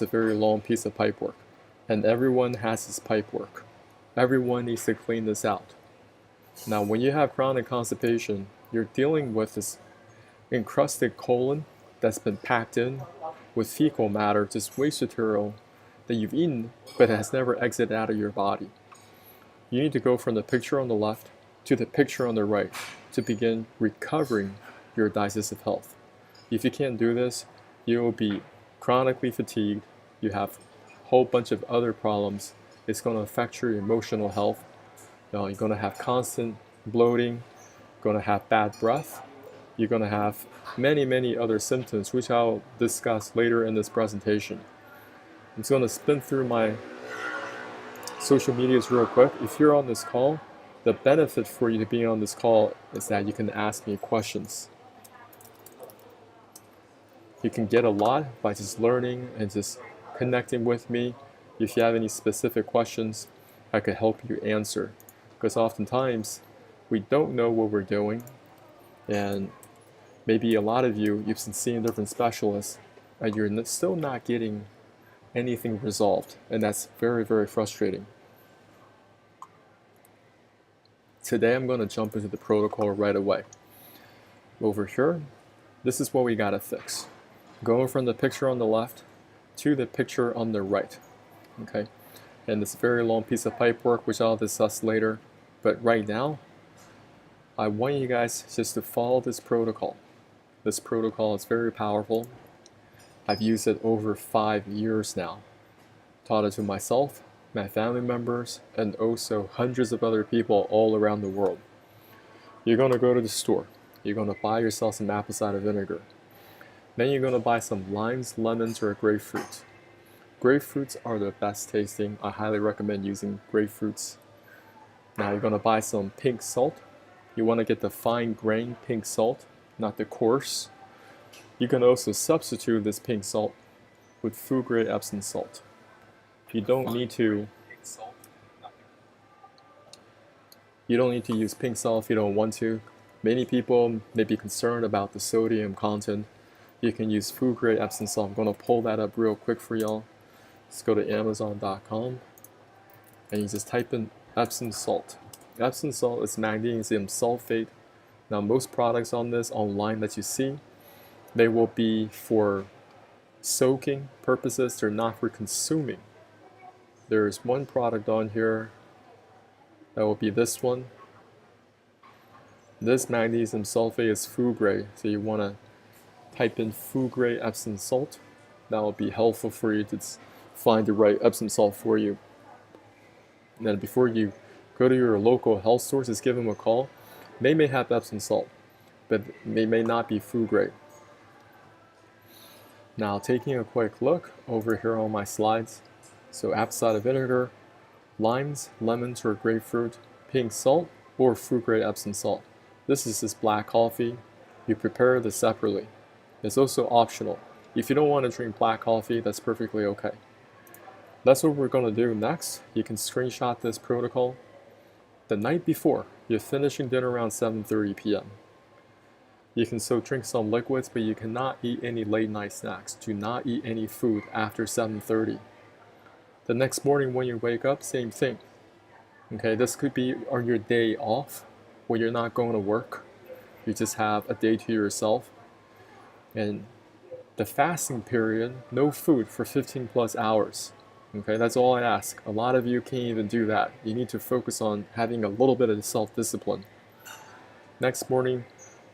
a very long piece of pipework, and everyone has this pipework. Everyone needs to clean this out. Now, when you have chronic constipation, you're dealing with this encrusted colon that's been packed in with fecal matter, just waste material that you've eaten, but it has never exited out of your body. You need to go from the picture on the left to the picture on the right to begin recovering your digestive health. If you can't do this, you will be chronically fatigued, you have a whole bunch of other problems. It's going to affect your emotional health. You're going to have constant bloating, going to have bad breath, you're going to have many other symptoms, which I'll discuss later in this presentation. I'm just going to spin through my social medias real quick. If you're on this call, the benefit for you to being on this call is that you can ask me questions. You can get a lot by just learning and just connecting with me. If you have any specific questions, I could help you answer. Because oftentimes, we don't know what we're doing, and maybe a lot of you've been seeing different specialists, and you're still not getting anything resolved, and that's very frustrating. Today I'm going to jump into the protocol right away. Over here, this is what we got to fix. Going from the picture on the left to the picture on the right. Okay, and this very long piece of pipework, which I'll discuss later, but right now, I want you guys just to follow this protocol. This protocol is very powerful. I've used it over 5 years now. Taught it to myself, my family members, and also hundreds of other people all around the world. You're going to go to the store. You're going to buy yourself some apple cider vinegar. Then you're going to buy some limes, lemons, or grapefruit. Grapefruits are the best tasting. I highly recommend using grapefruits. Now you're going to buy some pink salt. You want to get the fine grained pink salt, not the coarse. You can also substitute this pink salt with food grade Epsom salt. You don't need to use pink salt if you don't want to. Many people may be concerned about the sodium content. You can use food grade Epsom salt. I'm going to pull that up real quick for y'all. Just go to Amazon.com and you just type in Epsom salt. Epsom salt is magnesium sulfate. Now most products on this online that you see, they will be for soaking purposes. They're not for consuming. There's one product on here that will be this one. This magnesium sulfate is food grade, so you want to type in food grade Epsom salt. That will be helpful for you to find the right Epsom salt for you. And then before you go to your local health store, just give them a call. They may have Epsom salt, but they may not be food grade. Now taking a quick look over here on my slides. So apple cider vinegar, limes, lemons or grapefruit, pink salt, or food grade Epsom salt. This is just black coffee. You prepare this separately. It's also optional. If you don't want to drink black coffee, that's perfectly okay. That's what we're going to do next. You can screenshot this protocol. The night before, you're finishing dinner around 7:30 p.m. You can still drink some liquids, but you cannot eat any late night snacks. Do not eat any food after 7:30. The next morning when you wake up, same thing. Okay, this could be on your day off when you're not going to work. You just have a day to yourself. And the fasting period, no food for 15 plus hours. Okay, that's all I ask. A lot of you can't even do that. You need to focus on having a little bit of self-discipline. Next morning,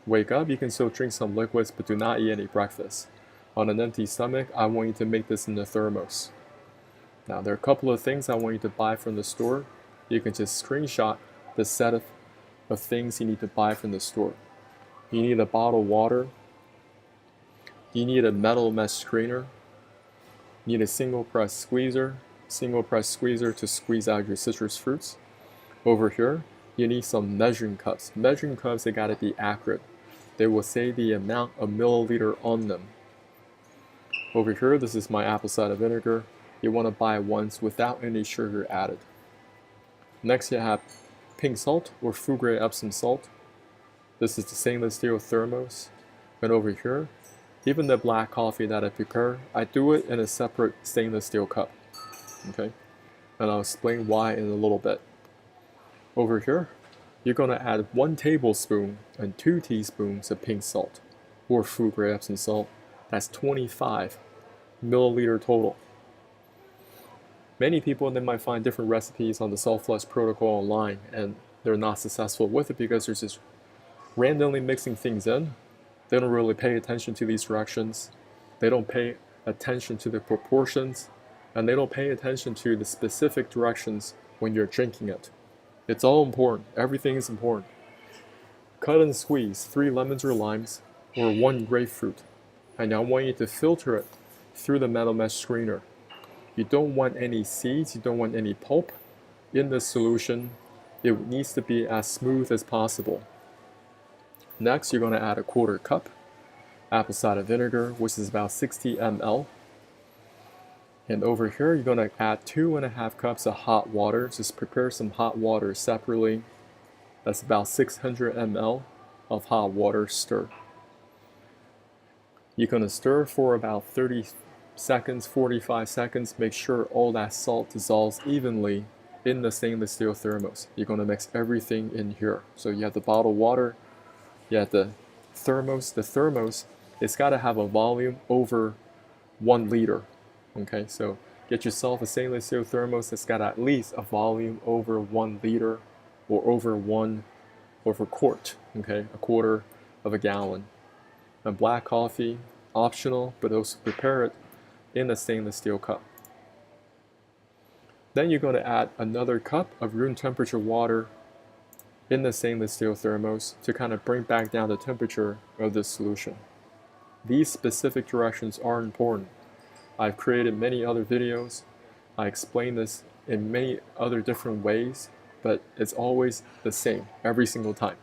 wake up, you can still drink some liquids, but do not eat any breakfast. On an empty stomach, I want you to make this in the thermos. Now, there are a couple of things I want you to buy from the store. You can just screenshot the set of things you need to buy from the store. You need a bottle of water. You need a metal mesh screener. You need a single press squeezer to squeeze out your citrus fruits. Over here, you need some measuring cups. Measuring cups, they gotta be accurate. They will say the amount of milliliter on them. Over here, this is my apple cider vinegar. You want to buy ones without any sugar added. Next, you have pink salt or food grade Epsom salt. This is the stainless steel thermos. And over here, Even the black coffee that I prepare, I do it in a separate stainless steel cup. Okay, and I'll explain why in a little bit. Over here, you're going to add 1 tablespoon and 2 teaspoons of pink salt, or food grade Epsom salt. That's 25 milliliter total. Many people, they might find different recipes on the salt flush protocol online, and they're not successful with it because they're just randomly mixing things in. They don't really pay attention to these directions. They don't pay attention to the proportions, and they don't pay attention to the specific directions when you're drinking it. It's all important. Everything is important. Cut and squeeze 3 lemons or limes, or 1 grapefruit. And I want you to filter it through the metal mesh screener. You don't want any seeds, you don't want any pulp in the solution. It needs to be as smooth as possible. Next, you're going to add a 1/4 cup apple cider vinegar, which is about 60 ml. And over here, you're going to add 2.5 cups of hot water. Just prepare some hot water separately. That's about 600 ml of hot water. Stir. You're going to stir for about 30 seconds, 45 seconds. Make sure all that salt dissolves evenly in the stainless steel thermos. You're going to mix everything in here. So you have the bottled water, you have the thermos. The thermos, it's got to have a volume over 1 liter. Okay, so get yourself a stainless steel thermos that's got at least a volume over 1 liter, or over quart, okay, 1/4 of a gallon. And black coffee, optional, but also prepare it in a stainless steel cup. Then you're going to add another cup of room temperature water in the stainless steel thermos to kind of bring back down the temperature of this solution. These specific directions are important. I've created many other videos. I explain this in many other different ways, but it's always the same every single time.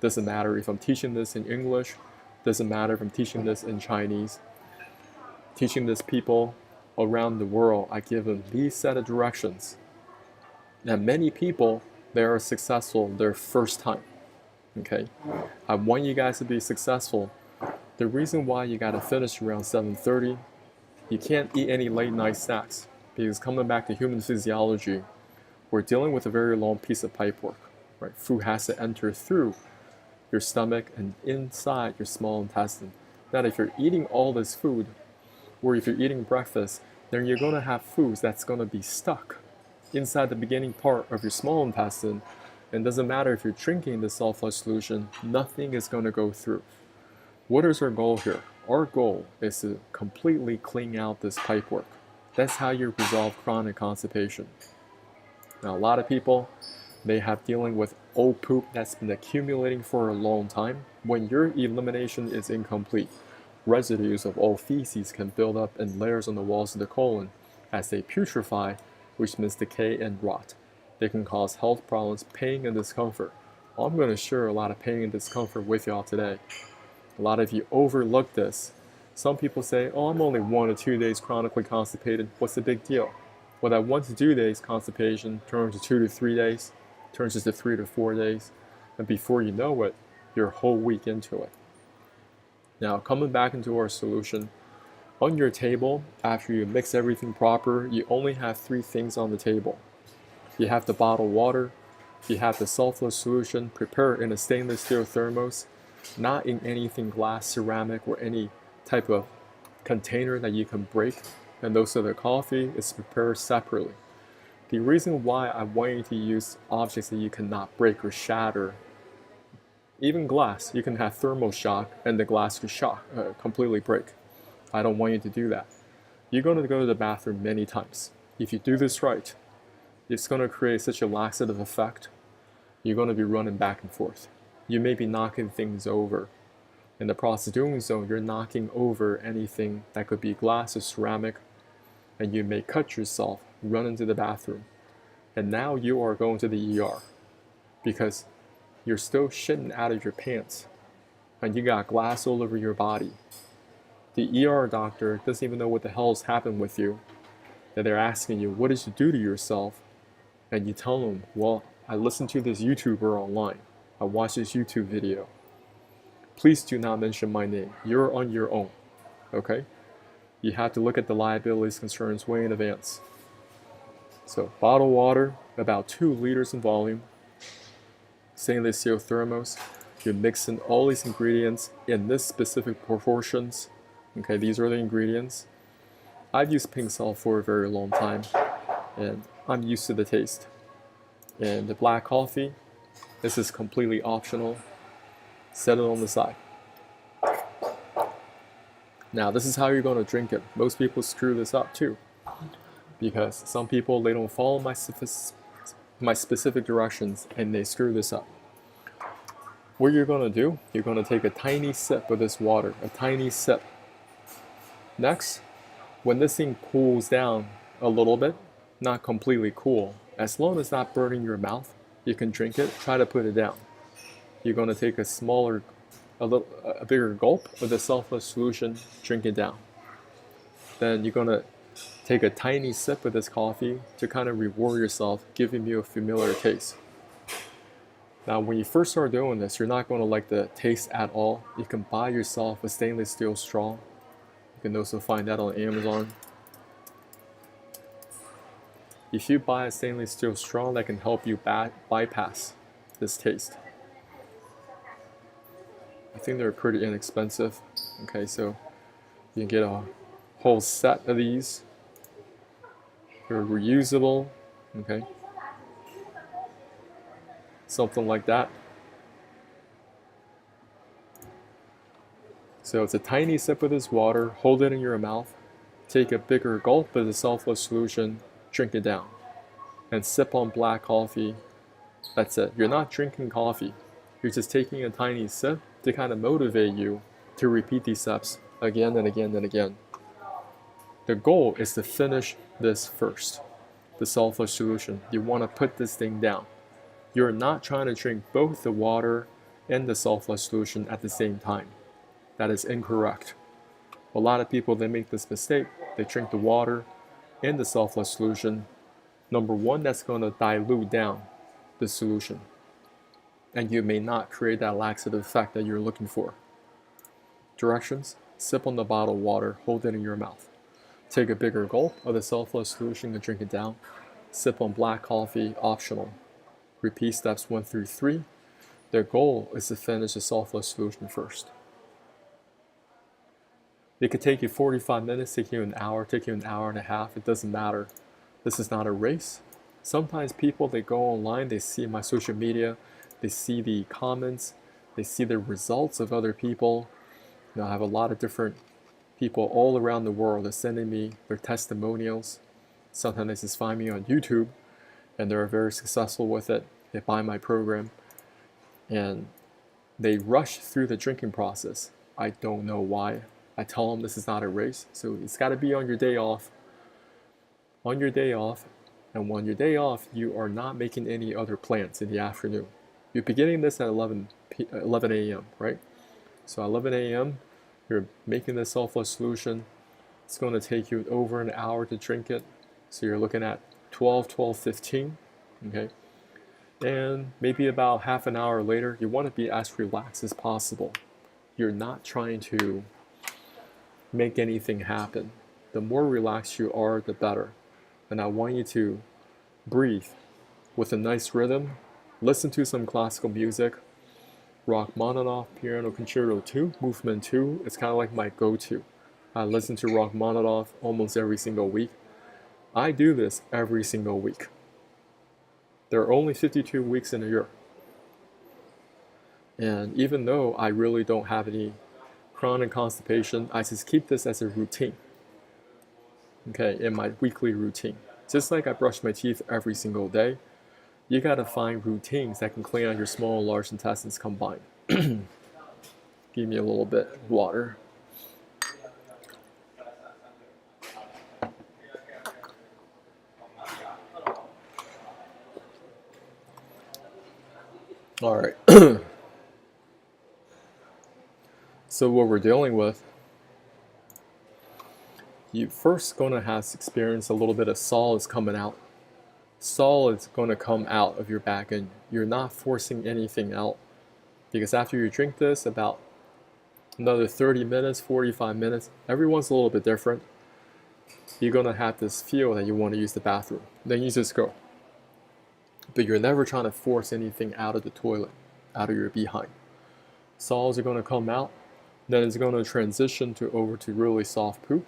Doesn't matter if I'm teaching this in English, doesn't matter if I'm teaching this in Chinese. Teaching this people around the world, I give them these set of directions. And many people, they are successful their first time. Okay? I want you guys to be successful. The reason why you gotta finish around 7:30, you can't eat any late night snacks, because coming back to human physiology, we're dealing with a very long piece of pipework, right? Food has to enter through your stomach and inside your small intestine. Now, if you're eating all this food, or if you're eating breakfast, then you're gonna have foods that's gonna be stuck inside the beginning part of your small intestine. And it doesn't matter if you're drinking the salt flush solution, nothing is gonna go through. What is our goal here? Our goal is to completely clean out this pipework. That's how you resolve chronic constipation. Now, a lot of people, they have dealing with old poop that's been accumulating for a long time. When your elimination is incomplete, residues of old feces can build up in layers on the walls of the colon as they putrefy, which means decay and rot. They can cause health problems, pain, and discomfort. I'm going to share a lot of pain and discomfort with y'all today. A lot of you overlook this. Some people say, oh, I'm only 1 or 2 days chronically constipated. What's the big deal? Well, that 1 to 2 days constipation turns to 2 to 3 days, turns into 3 to 4 days, and before you know it, you're a whole week into it. Now, coming back into our solution, on your table, after you mix everything proper, you only have 3 things on the table. You have the bottled water, you have the salt flush solution prepared in a stainless steel thermos, not in anything glass, ceramic, or any type of container that you can break, and also the coffee is prepared separately. The reason why I want you to use objects that you cannot break or shatter, even glass, you can have thermal shock and the glass could completely break. I don't want you to do that. You're going to go to the bathroom many times. If you do this right, it's going to create such a laxative effect. You're going to be running back and forth. You may be knocking things over. In the process of doing so, you're knocking over anything that could be glass or ceramic, and you may cut yourself, run into the bathroom, and now you are going to the ER because you're still shitting out of your pants and you got glass all over your body. The ER doctor doesn't even know what the hell's happened with you, that they're asking you, what did you do to yourself? And you tell them, well, I listened to this YouTuber online. I watched this YouTube video. Please do not mention my name. You're on your own. okay? You have to look at the liabilities concerns way in advance. So bottled water, about 2 liters in volume, stainless steel thermos. You're mixing all these ingredients in this specific proportions. Okay, these are the ingredients. I've used pink salt for a very long time, and I'm used to the taste. And the black coffee, this is completely optional. Set it on the side. Now, this is how you're going to drink it. Most people screw this up too, because some people, they don't follow my specific directions and they screw this up. What you're going to do, you're going to take a tiny sip of this water, a tiny sip. Next, when this thing cools down a little bit, not completely cool, as long as it's not burning your mouth, you can drink it. Try to put it down. You're going to take a bigger gulp of the selfless solution, drink it down. Then you're going to take a tiny sip of this coffee to kind of reward yourself, giving you a familiar taste. Now, when you first start doing this, you're not going to like the taste at all. You can buy yourself a stainless steel straw. You can also find that on Amazon. If you buy a stainless steel straw, that can help you bypass this taste. I think they're pretty inexpensive. Okay, so you can get a whole set of these. They're reusable. Okay, something like that. So it's a tiny sip of this water, hold it in your mouth, take a bigger gulp of the selfless solution, drink it down, and sip on black coffee. That's it. You're not drinking coffee. You're just taking a tiny sip to kind of motivate you to repeat these steps again and again and again. The goal is to finish this first, the selfless solution. You want to put this thing down. You're not trying to drink both the water and the selfless solution at the same time. That is incorrect. A lot of people, they make this mistake. They drink the water and the selfless solution. Number one, that's going to dilute down the solution, and you may not create that laxative effect that you're looking for. Directions: sip on the bottled water, hold it in your mouth. Take a bigger gulp of the selfless solution to drink it down. Sip on black coffee, optional. Repeat steps 1 through 3. Their goal is to finish the selfless solution first. It could take you 45 minutes, take you an hour, take you an hour and a half. It doesn't matter. This is not a race. Sometimes people, they go online, they see my social media, they see the comments, they see the results of other people. You know, I have a lot of different people all around the world that are sending me their testimonials. Sometimes they just find me on YouTube and they're very successful with it. They buy my program and they rush through the drinking process. I don't know why. I tell them this is not a race, so it's got to be on your day off. On your day off, and on your day off, you are not making any other plans in the afternoon. You're beginning this at 11 a.m., right? So at 11 a.m., you're making the selfless solution. It's going to take you over an hour to drink it. So you're looking at 12:15, okay? And maybe about half an hour later, you want to be as relaxed as possible. You're not trying to make anything happen. The more relaxed you are, the better. And I want you to breathe with a nice rhythm. Listen to some classical music. Rachmaninoff Piano Concerto 2, Movement 2. It's kind of like my go-to. I listen to Rachmaninoff almost every single week. I do this every single week. There are only 52 weeks in a year. And even though I really don't have any chronic constipation, I just keep this as a routine. Okay, in my weekly routine. Just like I brush my teeth every single day, you gotta find routines that can clean out your small and large intestines combined. Give me a little bit of water. All right. So what we're dealing with, you first going to have to experience a little bit of solids coming out. Solids going to come out of your back end. You're not forcing anything out, because after you drink this, about Another 30 minutes, 45 minutes. Everyone's a little bit different. You're going to have this feel that you want to use the bathroom. Then you just go. But you're never trying to force anything out of the toilet, out of your behind. Solids are going to come out. Then it's going to transition over to really soft poop.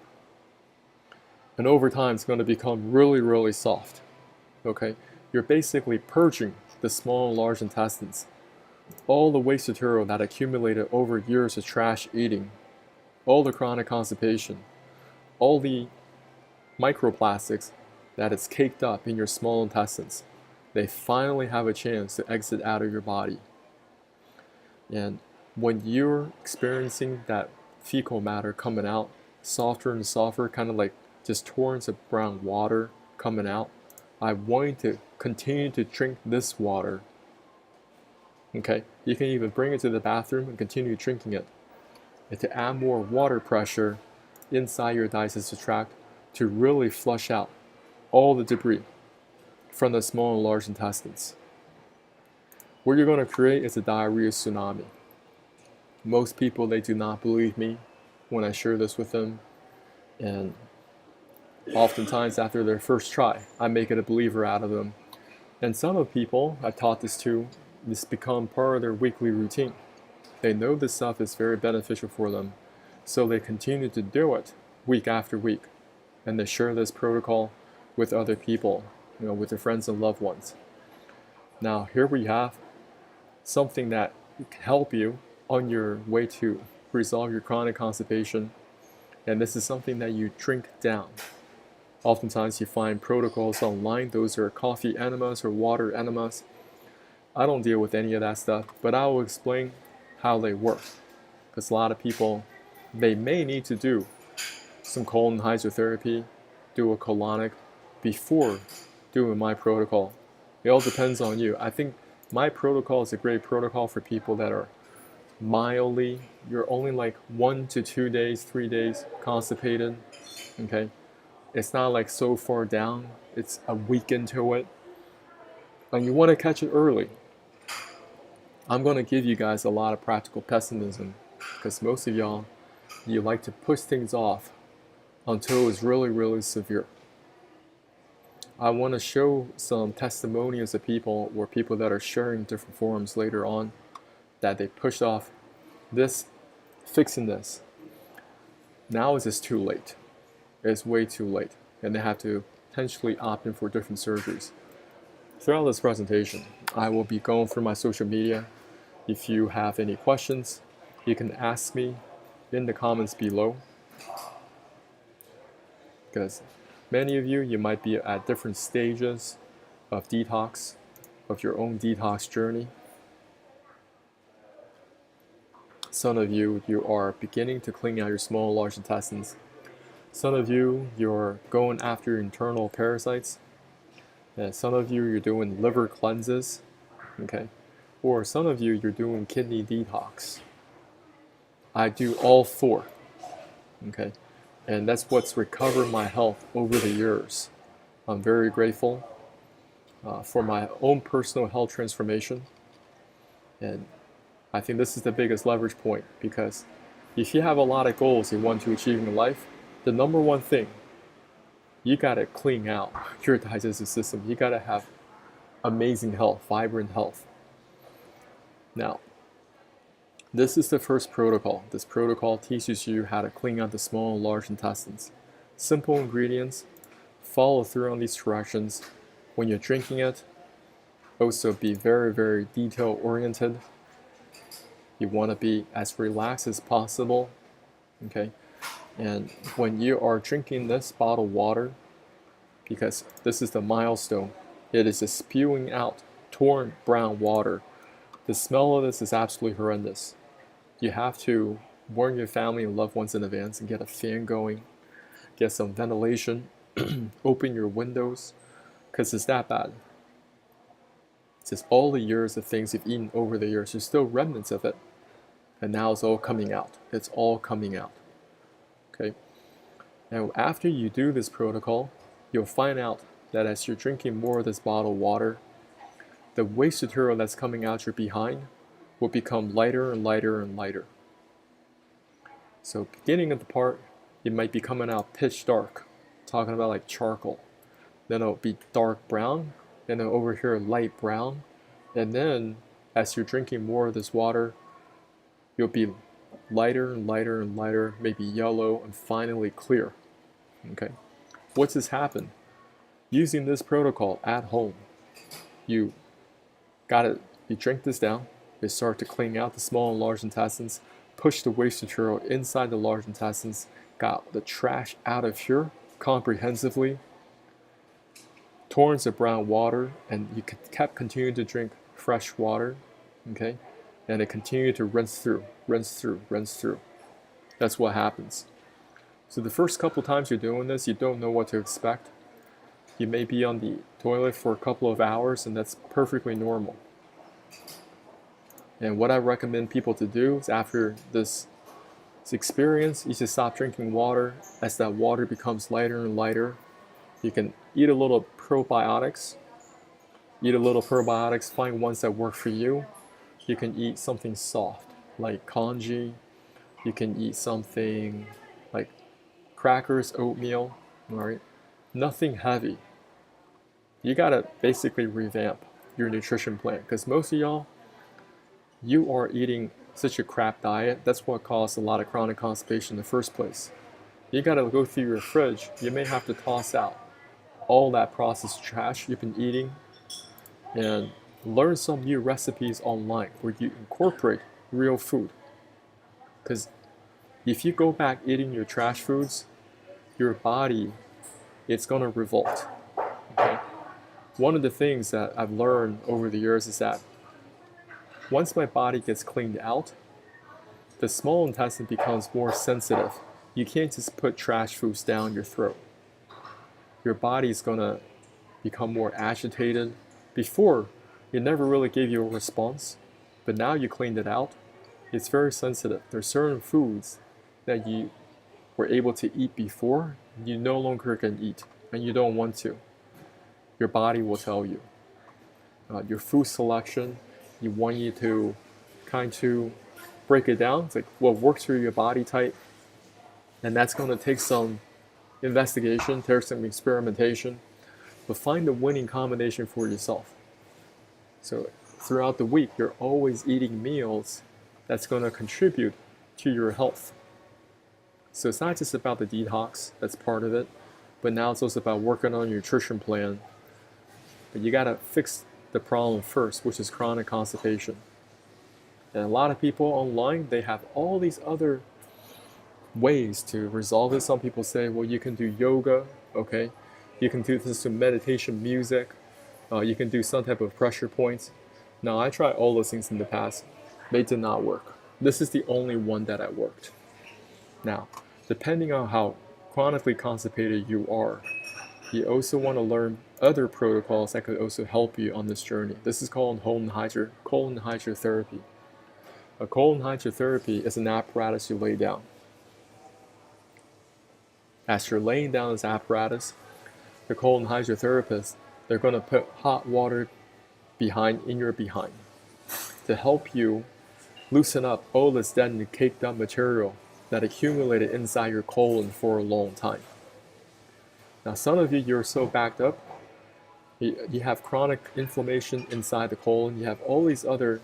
And over time, it's going to become really, really soft. Okay? You're basically purging the small and large intestines. All the waste material that accumulated over years of trash eating, all the chronic constipation, all the microplastics that is caked up in your small intestines, they finally have a chance to exit out of your body. And when you're experiencing that fecal matter coming out, softer and softer, kind of like just torrents of brown water coming out, I want you to continue to drink this water. Okay, you can even bring it to the bathroom and continue drinking it. And to add more water pressure inside your digestive tract to really flush out all the debris from the small and large intestines. What you're going to create is a diarrhea tsunami. Most people, they do not believe me when I share this with them. And oftentimes after their first try, I make it a believer out of them. And some of people I've taught this to, this become part of their weekly routine. They know this stuff is very beneficial for them, so they continue to do it week after week. And they share this protocol with other people, with their friends and loved ones. Now, here we have something that can help you on your way to resolve your chronic constipation. And this is something that you drink down. Oftentimes you find protocols online. Those are coffee enemas or water enemas. I don't deal with any of that stuff, but I will explain how they work. Because a lot of people, they may need to do some colon hydrotherapy, do a colonic before doing my protocol. It all depends on you. I think my protocol is a great protocol for people that are mildly, you're only like 1 to 2 days, 3 days constipated. Okay, it's not like so far down, it's a week into it, and you want to catch it early. I'm going to give you guys a lot of practical pessimism because most of y'all, you like to push things off until it's really, really severe. I want to show some testimonials of people or people that are sharing different forums later on that they pushed off this, fixing this. Now it's just too late. It's way too late. And they have to potentially opt in for different surgeries. Throughout this presentation, I will be going through my social media. If you have any questions, you can ask me in the comments below. Because many of you, you might be at different stages of detox, of your own detox journey. Some of you, you are beginning to clean out your small and large intestines. Some of you, you're going after internal parasites. And some of you, you're doing liver cleanses. Okay? Or some of you, you're doing kidney detox. I do all four. Okay? And that's what's recovered my health over the years. I'm very grateful for my own personal health transformation. And I think this is the biggest leverage point, because if you have a lot of goals you want to achieve in life, the number one thing, you got to clean out your digestive system. You got to have amazing health, vibrant health. Now, this is the first protocol. This protocol teaches you how to clean out the small and large intestines. Simple ingredients, follow through on these directions. When you're drinking it, also be very, very detail oriented. You want to be as relaxed as possible, okay? And when you are drinking this bottled water, because this is the milestone, it is just spewing out torrent brown water. The smell of this is absolutely horrendous. You have to warn your family and loved ones in advance and get a fan going, get some ventilation, open your windows, because it's that bad. It's just all the years of things you've eaten over the years, there's still remnants of it. And now it's all coming out. It's all coming out. Okay? Now, after you do this protocol, you'll find out that as you're drinking more of this bottled water, the waste material that's coming out your behind will become lighter and lighter and lighter. So beginning of the part, it might be coming out pitch dark, talking about like charcoal. Then it'll be dark brown, and then over here light brown. And then as you're drinking more of this water, you'll be lighter and lighter and lighter, maybe yellow, and finally clear. Okay. What's this happen? Using this protocol at home, you drink this down, you start to clean out the small and large intestines, push the waste material inside the large intestines, got the trash out of here comprehensively, torrents of brown water, and you kept continuing to drink fresh water, okay? And it continued to rinse through, rinse through, rinse through. That's what happens. So the first couple times you're doing this, you don't know what to expect. You may be on the toilet for a couple of hours, and that's perfectly normal. And what I recommend people to do is after this experience, you just stop drinking water. As that water becomes lighter and lighter, you can eat a little probiotics. Find ones that work for you. You can eat something soft, like congee. You can eat something like crackers, oatmeal, all right? Nothing heavy. You gotta basically revamp your nutrition plan, because most of y'all, you are eating such a crap diet. That's what caused a lot of chronic constipation in the first place. You gotta go through your fridge. You may have to toss out all that processed trash you've been eating and learn some new recipes online where you incorporate real food. Because if you go back eating your trash foods, your body, it's gonna revolt. Okay? One of the things that I've learned over the years is that once my body gets cleaned out, the small intestine becomes more sensitive. You can't just put trash foods down your throat. Your body's gonna become more agitated. Before, it never really gave you a response, but now you cleaned it out, it's very sensitive. There's certain foods that you were able to eat before, you no longer can eat, and you don't want to. Your body will tell you. Your food selection, you want you to kind of break it down. It's like what works for your body type, and that's going to take some investigation, take some experimentation, but find the winning combination for yourself. So throughout the week, you're always eating meals that's going to contribute to your health. So it's not just about the detox, that's part of it, but now it's also about working on your nutrition plan. But you got to fix the problem first, which is chronic constipation. And a lot of people online, they have all these other ways to resolve it. Some people say, well, you can do yoga, okay? You can do this to meditation music. You can do some type of pressure points. Now, I tried all those things in the past. They did not work. This is the only one that worked. Now, depending on how chronically constipated you are, you also want to learn other protocols that could also help you on this journey. This is called colon hydrotherapy. A colon hydrotherapy is an apparatus you lay down. As you're laying down this apparatus, the colon hydrotherapist, they're going to put hot water in your behind to help you loosen up all this dead and caked up material that accumulated inside your colon for a long time. Now, some of you, you're so backed up, you have chronic inflammation inside the colon, you have all these other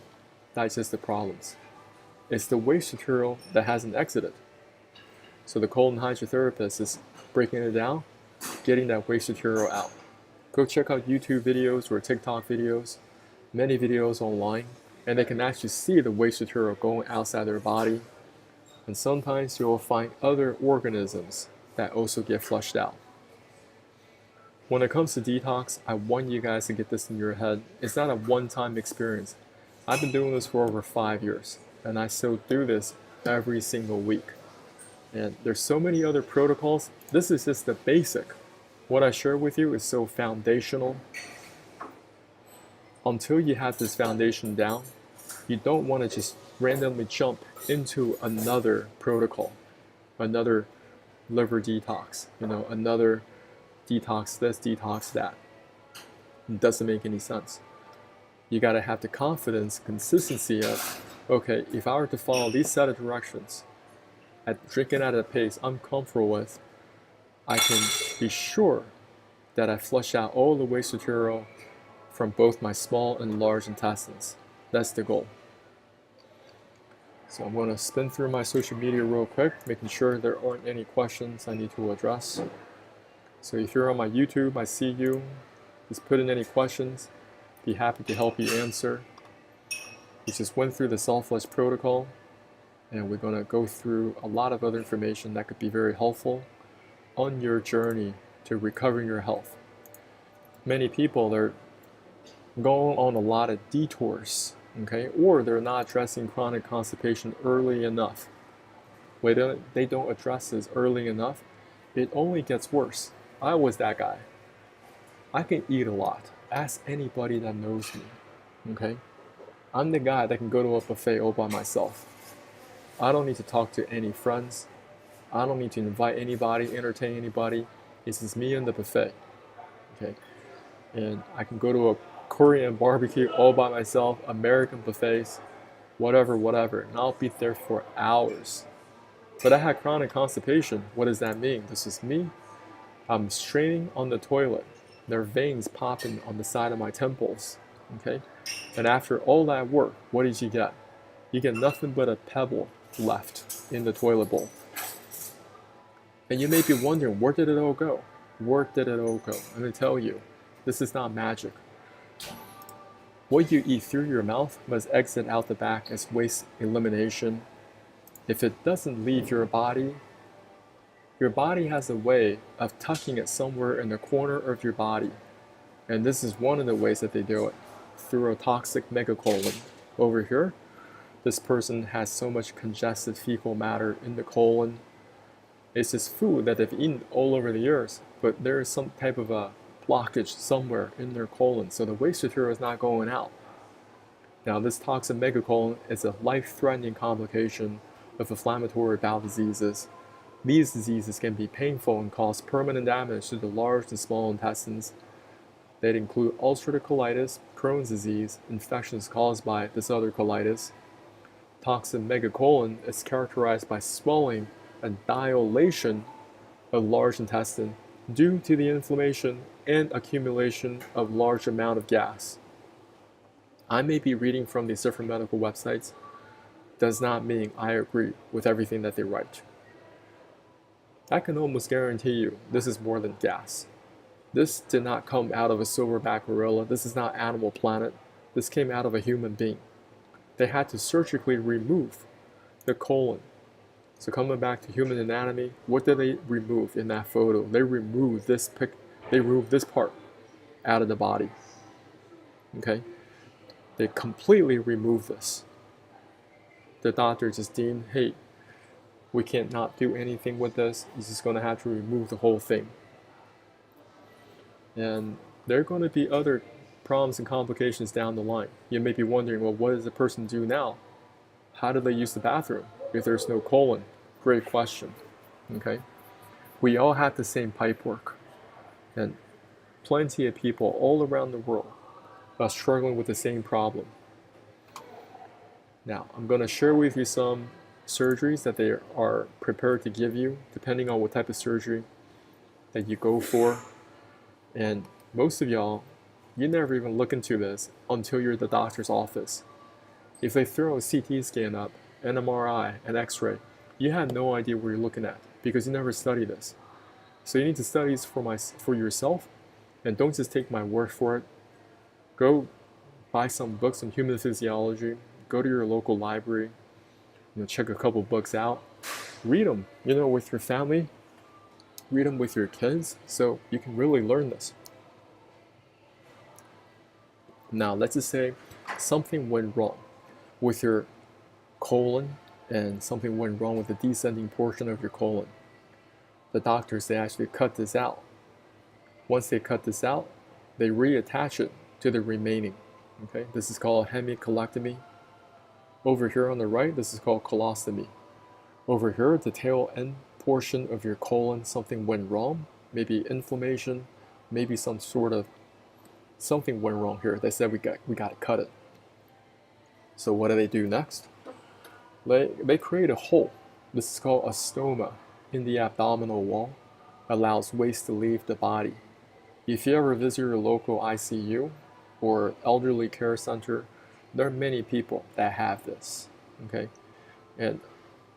digestive problems. It's the waste material that hasn't exited. So the colon hydrotherapist is breaking it down, getting that waste material out. Go check out YouTube videos or TikTok videos, many videos online, and they can actually see the waste material going outside their body. And sometimes you'll find other organisms that also get flushed out. When it comes to detox, I want you guys to get this in your head. It's not a one-time experience. I've been doing this for over 5 years, and I still do this every single week. And there's so many other protocols. This is just the basic. What I share with you is so foundational. Until you have this foundation down, you don't want to just randomly jump into another protocol, another liver detox, another detox this, detox that. It doesn't make any sense. You got to have the confidence, consistency of, okay, if I were to follow these set of directions, at drinking at a pace I'm comfortable with, I can be sure that I flush out all the waste material from both my small and large intestines. That's the goal. So I'm going to spin through my social media real quick, making sure there aren't any questions I need to address. So if you're on my YouTube, I see you. Just put in any questions. Be happy to help you answer. We just went through the self-flush protocol, and we're going to go through a lot of other information that could be very helpful on your journey to recovering your health. Many people, they're going on a lot of detours, okay, or they're not addressing chronic constipation early enough. When they don't address this early enough, it only gets worse. I was that guy. I can eat a lot. Ask anybody that knows me, okay? I'm the guy that can go to a buffet all by myself. I don't need to talk to any friends. I don't need to invite anybody, entertain anybody. It's just me and the buffet, okay? And I can go to a Korean barbecue all by myself, American buffets, whatever, and I'll be there for hours. But I had chronic constipation. What does that mean? This is me. I'm straining on the toilet. There are veins popping on the side of my temples, okay? And after all that work, what did you get? You get nothing but a pebble left in the toilet bowl. And you may be wondering, where did it all go? Where did it all go? I'm going to tell you, this is not magic. What you eat through your mouth must exit out the back as waste elimination. If it doesn't leave your body has a way of tucking it somewhere in the corner of your body. And this is one of the ways that they do it, through a toxic megacolon. Over here, this person has so much congested fecal matter in the colon. It's this food that they've eaten all over the years, but there is some type of a blockage somewhere in their colon, so the waste material is not going out. Now, this toxic megacolon is a life-threatening complication of inflammatory bowel diseases. These diseases can be painful and cause permanent damage to the large and small intestines. They include ulcerative colitis, Crohn's disease, infections caused by this other colitis. Toxic megacolon is characterized by swelling and dilation of large intestine due to the inflammation and accumulation of large amount of gas. I may be reading from these different medical websites, does not mean I agree with everything that they write. I can almost guarantee you this is more than gas. This did not come out of a silverback gorilla. This is not Animal Planet. This came out of a human being. They had to surgically remove the colon. So coming back to human anatomy, what did they remove in that photo? They removed this part out of the body. Okay? They completely removed this. The doctor just deemed, hey, we can't not do anything with this. He's just going to have to remove the whole thing. And there are going to be other problems and complications down the line. You may be wondering, well, what does the person do now? How do they use the bathroom if there's no colon? Great question. Okay? We all have the same pipework. And plenty of people all around the world are struggling with the same problem. Now, I'm going to share with you some surgeries that they are prepared to give you, depending on what type of surgery that you go for. And most of y'all, you never even look into this until you're at the doctor's office. If they throw a CT scan up, an MRI, an X-ray, you have no idea what you're looking at because you never study this. So you need to study this for yourself, and don't just take my word for it. Go buy some books on human physiology. Go to your local library. Check a couple books out. Read them, with your family. Read them with your kids, so you can really learn this. Now, let's just say something went wrong with your colon and something went wrong with the descending portion of your colon. The doctors, they actually cut this out. Once they cut this out, they reattach it to the remaining. Okay, this is called hemicolectomy. Over here on the right, this is called colostomy. Over here, the tail end portion of your colon, something went wrong. Maybe inflammation, maybe some sort of something went wrong here. They said we got to cut it. So what do they do next? They create a hole This is called a stoma in the abdominal wall, allows waste to leave the body. If you ever visit your local ICU or elderly care center, there are many people that have this, okay? And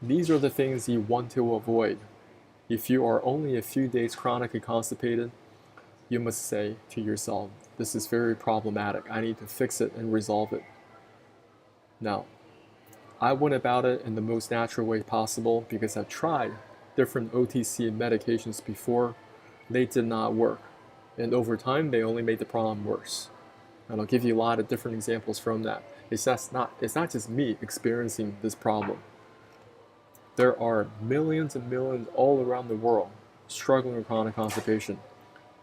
these are the things you want to avoid. If you are only a few days chronically constipated, you must say to yourself, this is very problematic. I need to fix it and resolve it. Now, I went about it in the most natural way possible because I've tried different OTC medications before. They did not work. And over time, they only made the problem worse. And I'll give you a lot of different examples from that. It's not just me experiencing this problem. There are millions and millions all around the world struggling with chronic constipation.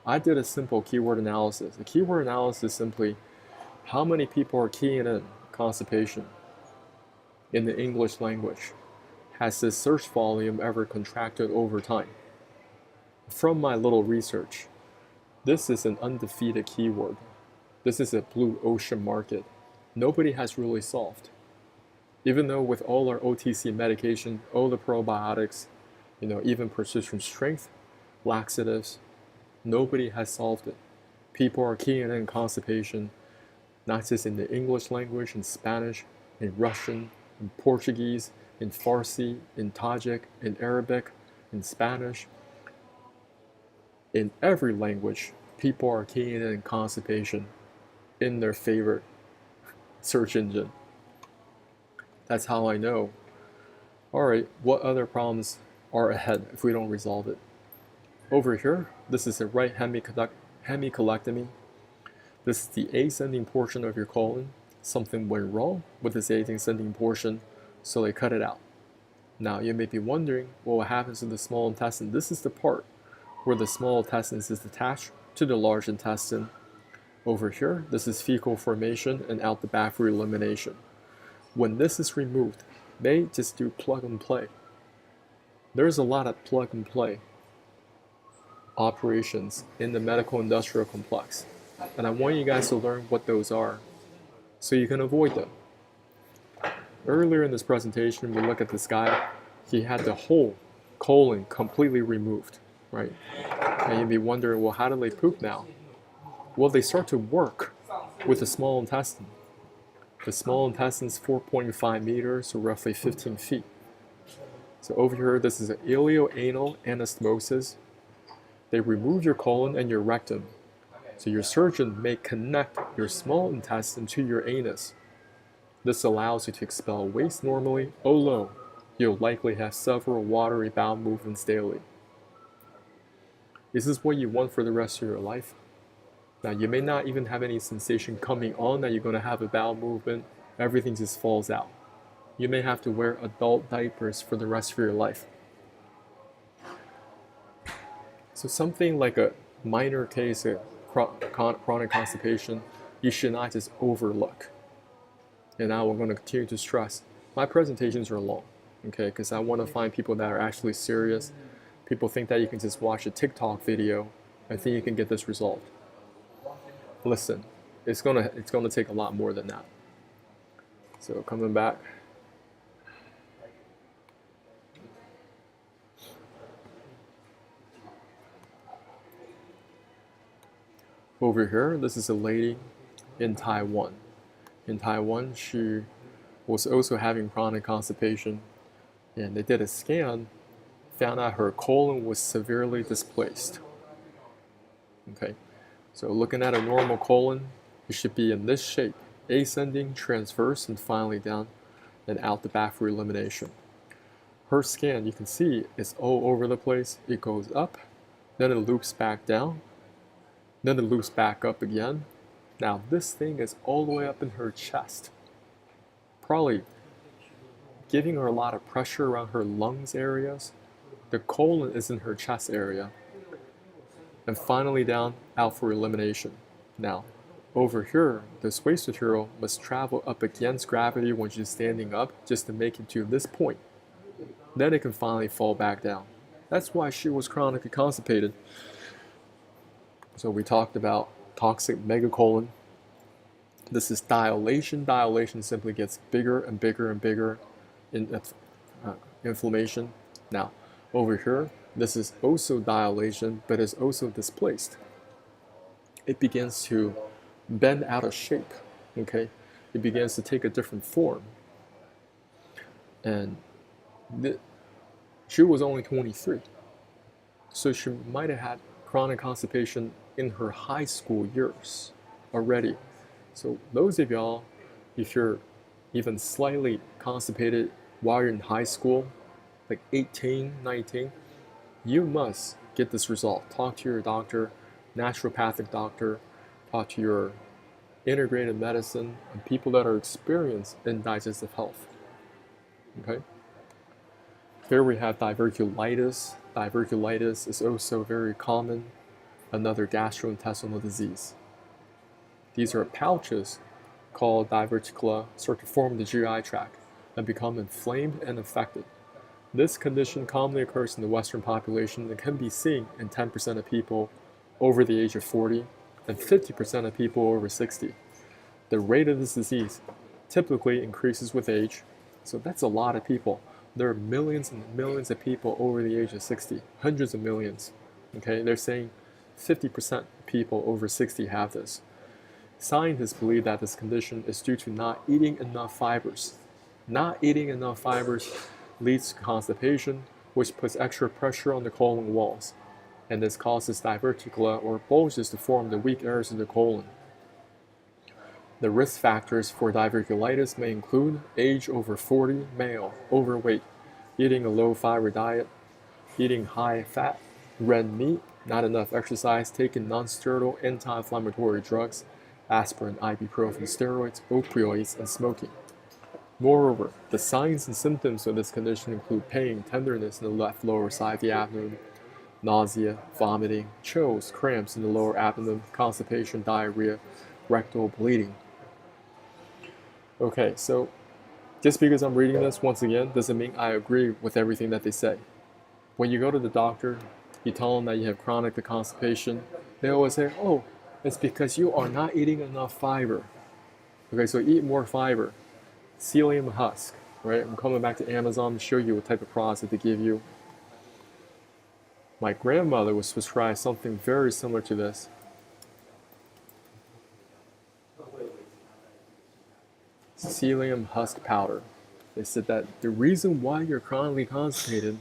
I did a simple keyword analysis. The keyword analysis is simply how many people are keying in constipation in the English language. Has this search volume ever contracted over time? From my little research, this is an undefeated keyword. This is a blue ocean market. Nobody has really solved. Even though with all our OTC medication, all the probiotics, even persistent strength, laxatives, nobody has solved it. People are keying in constipation, not just in the English language, in Spanish, in Russian, in Portuguese, in Farsi, in Tajik, in Arabic, in Spanish. In every language, people are keying in constipation in their favorite search engine. That's how I know. All right, what other problems are ahead if we don't resolve it? Over here, this is the right hemicolectomy. This is the ascending portion of your colon. Something went wrong with this ascending portion, so they cut it out. Now, you may be wondering, well, what happens to the small intestine? This is the part where the small intestine is attached to the large intestine. Over here, this is fecal formation and out the back for elimination. When this is removed, they just do plug and play. There's a lot of plug and play operations in the medical industrial complex. And I want you guys to learn what those are so you can avoid them. Earlier in this presentation, we look at this guy. He had the whole colon completely removed, right? And you'd be wondering, well, how do they poop now? Well, they start to work with the small intestine. The small intestine is 4.5 meters, or roughly 15 feet. So over here, this is an ileoanal anastomosis. They remove your colon and your rectum. So your surgeon may connect your small intestine to your anus. This allows you to expel waste normally, although you'll likely have several watery bowel movements daily. Is this what you want for the rest of your life? Now, you may not even have any sensation coming on that you're going to have a bowel movement. Everything just falls out. You may have to wear adult diapers for the rest of your life. So something like a minor case of chronic constipation, you should not just overlook. And now we're going to continue to stress. My presentations are long, okay, because I want to find people that are actually serious. People think that you can just watch a TikTok video and think you can get this resolved. Listen, it's gonna take a lot more than that. So coming back. Over here, this is a lady in Taiwan. In Taiwan, she was also having chronic constipation, and they did a scan, found out her colon was severely displaced. Okay. So looking at a normal colon, it should be in this shape, ascending, transverse, and finally down and out the back for elimination. Her scan, you can see, is all over the place. It goes up, then it loops back down, then it loops back up again. Now this thing is all the way up in her chest, probably giving her a lot of pressure around her lungs areas. The colon is in her chest area. And finally down, out for elimination. Now, over here, this waste material must travel up against gravity when she's standing up just to make it to this point. Then it can finally fall back down. That's why she was chronically constipated. So we talked about toxic megacolon. This is dilation. Dilation simply gets bigger and bigger and bigger inflammation. Now, over here, this is also dilation, but it's also displaced. It begins to bend out of shape, okay? It begins to take a different form. And she was only 23. So she might have had chronic constipation in her high school years already. So those of y'all, if you're even slightly constipated while you're in high school, like 18, 19, you must get this resolved. Talk to your doctor, naturopathic doctor, talk to your integrated medicine, and people that are experienced in digestive health. Okay? Here we have diverculitis. Diverculitis is also very common, another gastrointestinal disease. These are pouches called diverticula start to form the GI tract and become inflamed and infected. This condition commonly occurs in the Western population and can be seen in 10% of people over the age of 40 and 50% of people over 60. The rate of this disease typically increases with age, so that's a lot of people. There are millions and millions of people over the age of 60, hundreds of millions. Okay, they're saying 50% of people over 60 have this. Scientists believe that this condition is due to not eating enough fibers. Not eating enough fibers leads to constipation, which puts extra pressure on the colon walls, and this causes diverticula or bulges to form the weak areas of the colon. The risk factors for diverculitis may include age over 40, male, overweight, eating a low fiber diet, eating high fat, red meat, not enough exercise, taking non-steroidal anti-inflammatory drugs, aspirin, ibuprofen, steroids, opioids, and smoking. Moreover, the signs and symptoms of this condition include pain, tenderness in the left lower side of the abdomen, nausea, vomiting, chills, cramps in the lower abdomen, constipation, diarrhea, rectal bleeding. Okay, so just because I'm reading this once again doesn't mean I agree with everything that they say. When you go to the doctor, you tell them that you have chronic constipation, they always say, oh, it's because you are not eating enough fiber. Okay, so eat more fiber. Psyllium husk, right? I'm coming back to Amazon to show you what type of products that they give you. My grandmother was prescribed something very similar to this. Psyllium husk powder. They said that the reason why you're chronically constipated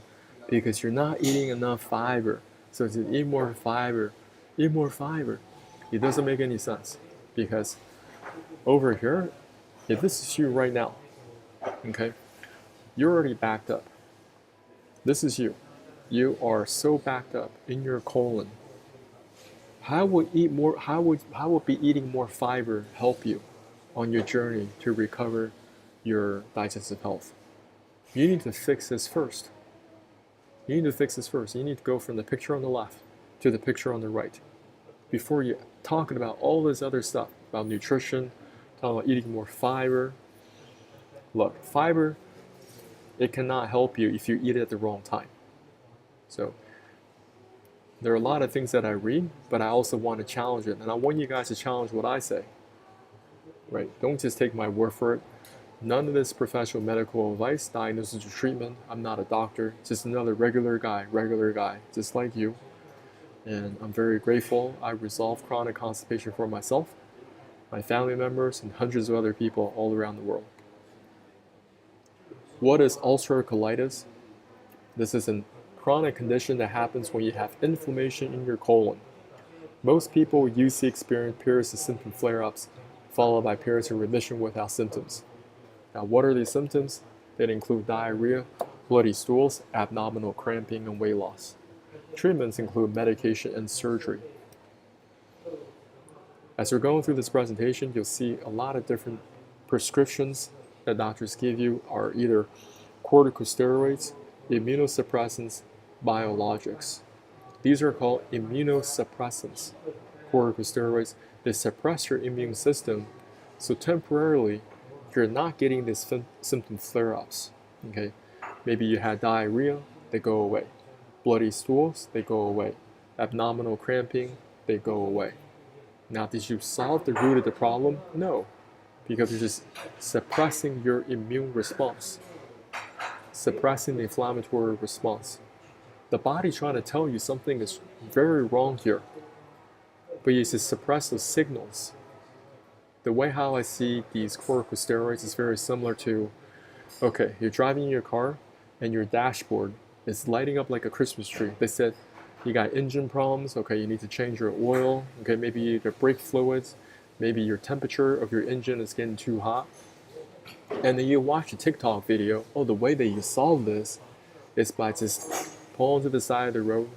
because you're not eating enough fiber. So to eat more fiber, eat more fiber. It doesn't make any sense because over here, if this is you right now, okay, you're already backed up. This is you. You are so backed up in your colon. How would be eating more fiber help you on your journey to recover your digestive health? You need to fix this first. You need to fix this first. You need to go from the picture on the left to the picture on the right before you talking about all this other stuff about nutrition, talking about eating more fiber. Look, fiber, it cannot help you if you eat it at the wrong time. So there are a lot of things that I read, but I also want to challenge it, and I want you guys to challenge what I say. Right? Don't just take my word for it. None of this professional medical advice, diagnosis, or treatment. I'm not a doctor, just another regular guy, just like you. And I'm very grateful I resolved chronic constipation for myself, my family members, and hundreds of other people all around the world. What is ulcerative colitis? This is a chronic condition that happens when you have inflammation in your colon. Most people usually experience periods of symptom flare-ups, followed by periods of remission without symptoms. Now, what are these symptoms? They include diarrhea, bloody stools, abdominal cramping, and weight loss. Treatments include medication and surgery. As you're going through this presentation, you'll see a lot of different prescriptions that doctors give you are either corticosteroids, immunosuppressants, biologics. These are called immunosuppressants. Corticosteroids, they suppress your immune system, so temporarily you're not getting these symptom flare-ups. Okay, maybe you had diarrhea, they go away. Bloody stools, they go away. Abdominal cramping, they go away. Now, did you solve the root of the problem? No, because you're just suppressing your immune response. suppressing the inflammatory response. The body's trying to tell you something is very wrong here, but you just suppress those signals. The way how I see these corticosteroids is very similar to, okay, you're driving in your car and your dashboard is lighting up like a Christmas tree. They said you got engine problems, okay, you need to change your oil, okay, maybe your brake fluids, maybe your temperature of your engine is getting too hot. And then you watch a TikTok video, oh, the way that you solve this is by just pulling to the side of the road,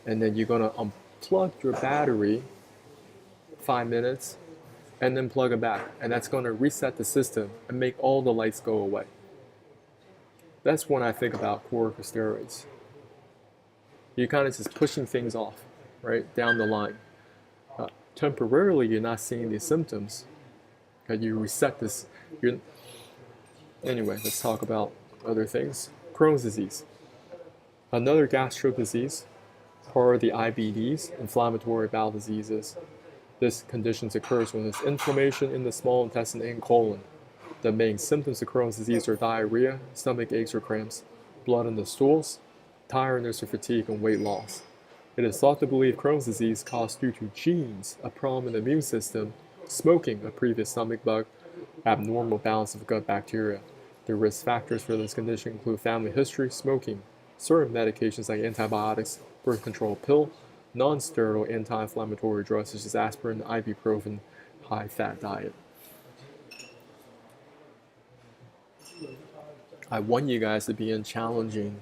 and then you're gonna unplug your battery 5 minutes, and then plug it back, and that's going to reset the system and make all the lights go away. That's when I think about corticosteroids. You're kind of just pushing things off, right, down the line. Temporarily, you're not seeing these symptoms. Okay, you reset this. Anyway, let's talk about other things. Crohn's disease. Another gastro disease, part of the IBDs, inflammatory bowel diseases. This condition occurs when there's inflammation in the small intestine and colon. The main symptoms of Crohn's disease are diarrhea, stomach aches or cramps, blood in the stools, tiredness or fatigue, and weight loss. It is thought to believe Crohn's disease is caused due to genes, a problem in the immune system, smoking, a previous stomach bug, abnormal balance of gut bacteria. The risk factors for this condition include family history, smoking, certain medications like antibiotics, birth control pill, non-steroidal anti-inflammatory drugs such as aspirin, ibuprofen, high-fat diet. I want you guys to begin challenging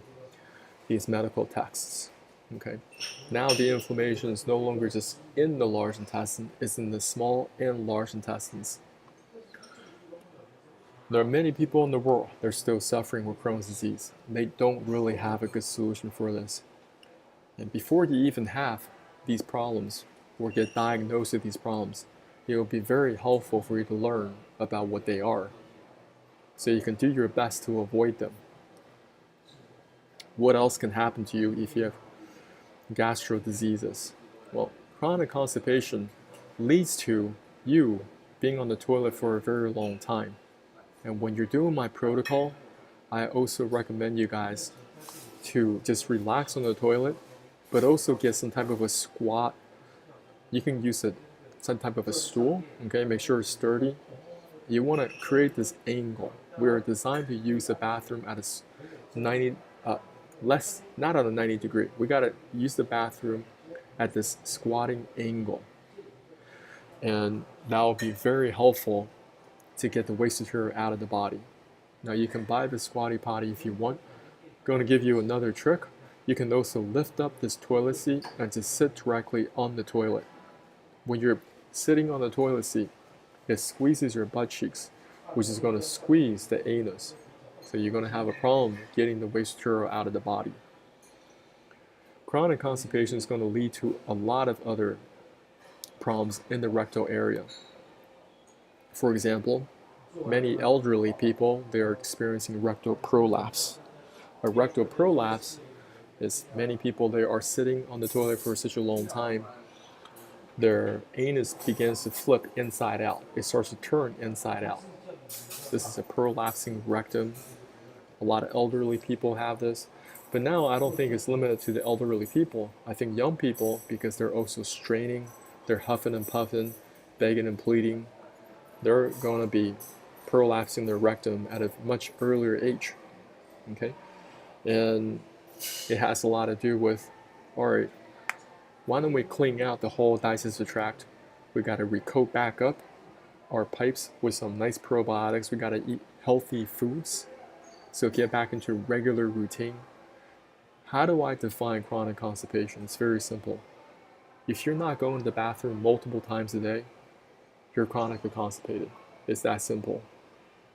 these medical texts. Okay, now the inflammation is no longer just in the large intestine, it's in the small and large intestines. There are many people in the world that are still suffering with Crohn's disease. They don't really have a good solution for this. And before you even have these problems or get diagnosed with these problems, it will be very helpful for you to learn about what they are, so you can do your best to avoid them. What else can happen to you if you have gastro diseases? Well, chronic constipation leads to you being on the toilet for a very long time. And when you're doing my protocol, I also recommend you guys to just relax on the toilet, but also get some type of a squat. You can use some type of a stool, okay? Make sure it's sturdy. You want to create this angle. We're designed to use the bathroom at a 90, not at a 90 degree. We got to use the bathroom at this squatting angle. And that will be very helpful to get the waste material out of the body. Now you can buy the squatty potty if you want. Going to give you another trick. You can also lift up this toilet seat and just sit directly on the toilet. When you're sitting on the toilet seat, it squeezes your butt cheeks, which is going to squeeze the anus. So you're going to have a problem getting the waste material out of the body. Chronic constipation is going to lead to a lot of other problems in the rectal area. For example, many elderly people, they are experiencing rectal prolapse. A rectal prolapse is many people, they are sitting on the toilet for such a long time, their anus begins to flip inside out. It starts to turn inside out. This is a prolapsing rectum. A lot of elderly people have this. But now I don't think it's limited to the elderly people. I think young people, because they're also straining, they're huffing and puffing, begging and pleading, they're going to be prolapsing their rectum at a much earlier age. Okay? And it has a lot to do with, all right, why don't we clean out the whole digestive tract? We got to recoat back up our pipes with some nice probiotics. We got to eat healthy foods. So get back into regular routine. How do I define chronic constipation? It's very simple. If you're not going to the bathroom multiple times a day, you're chronically constipated. It's that simple.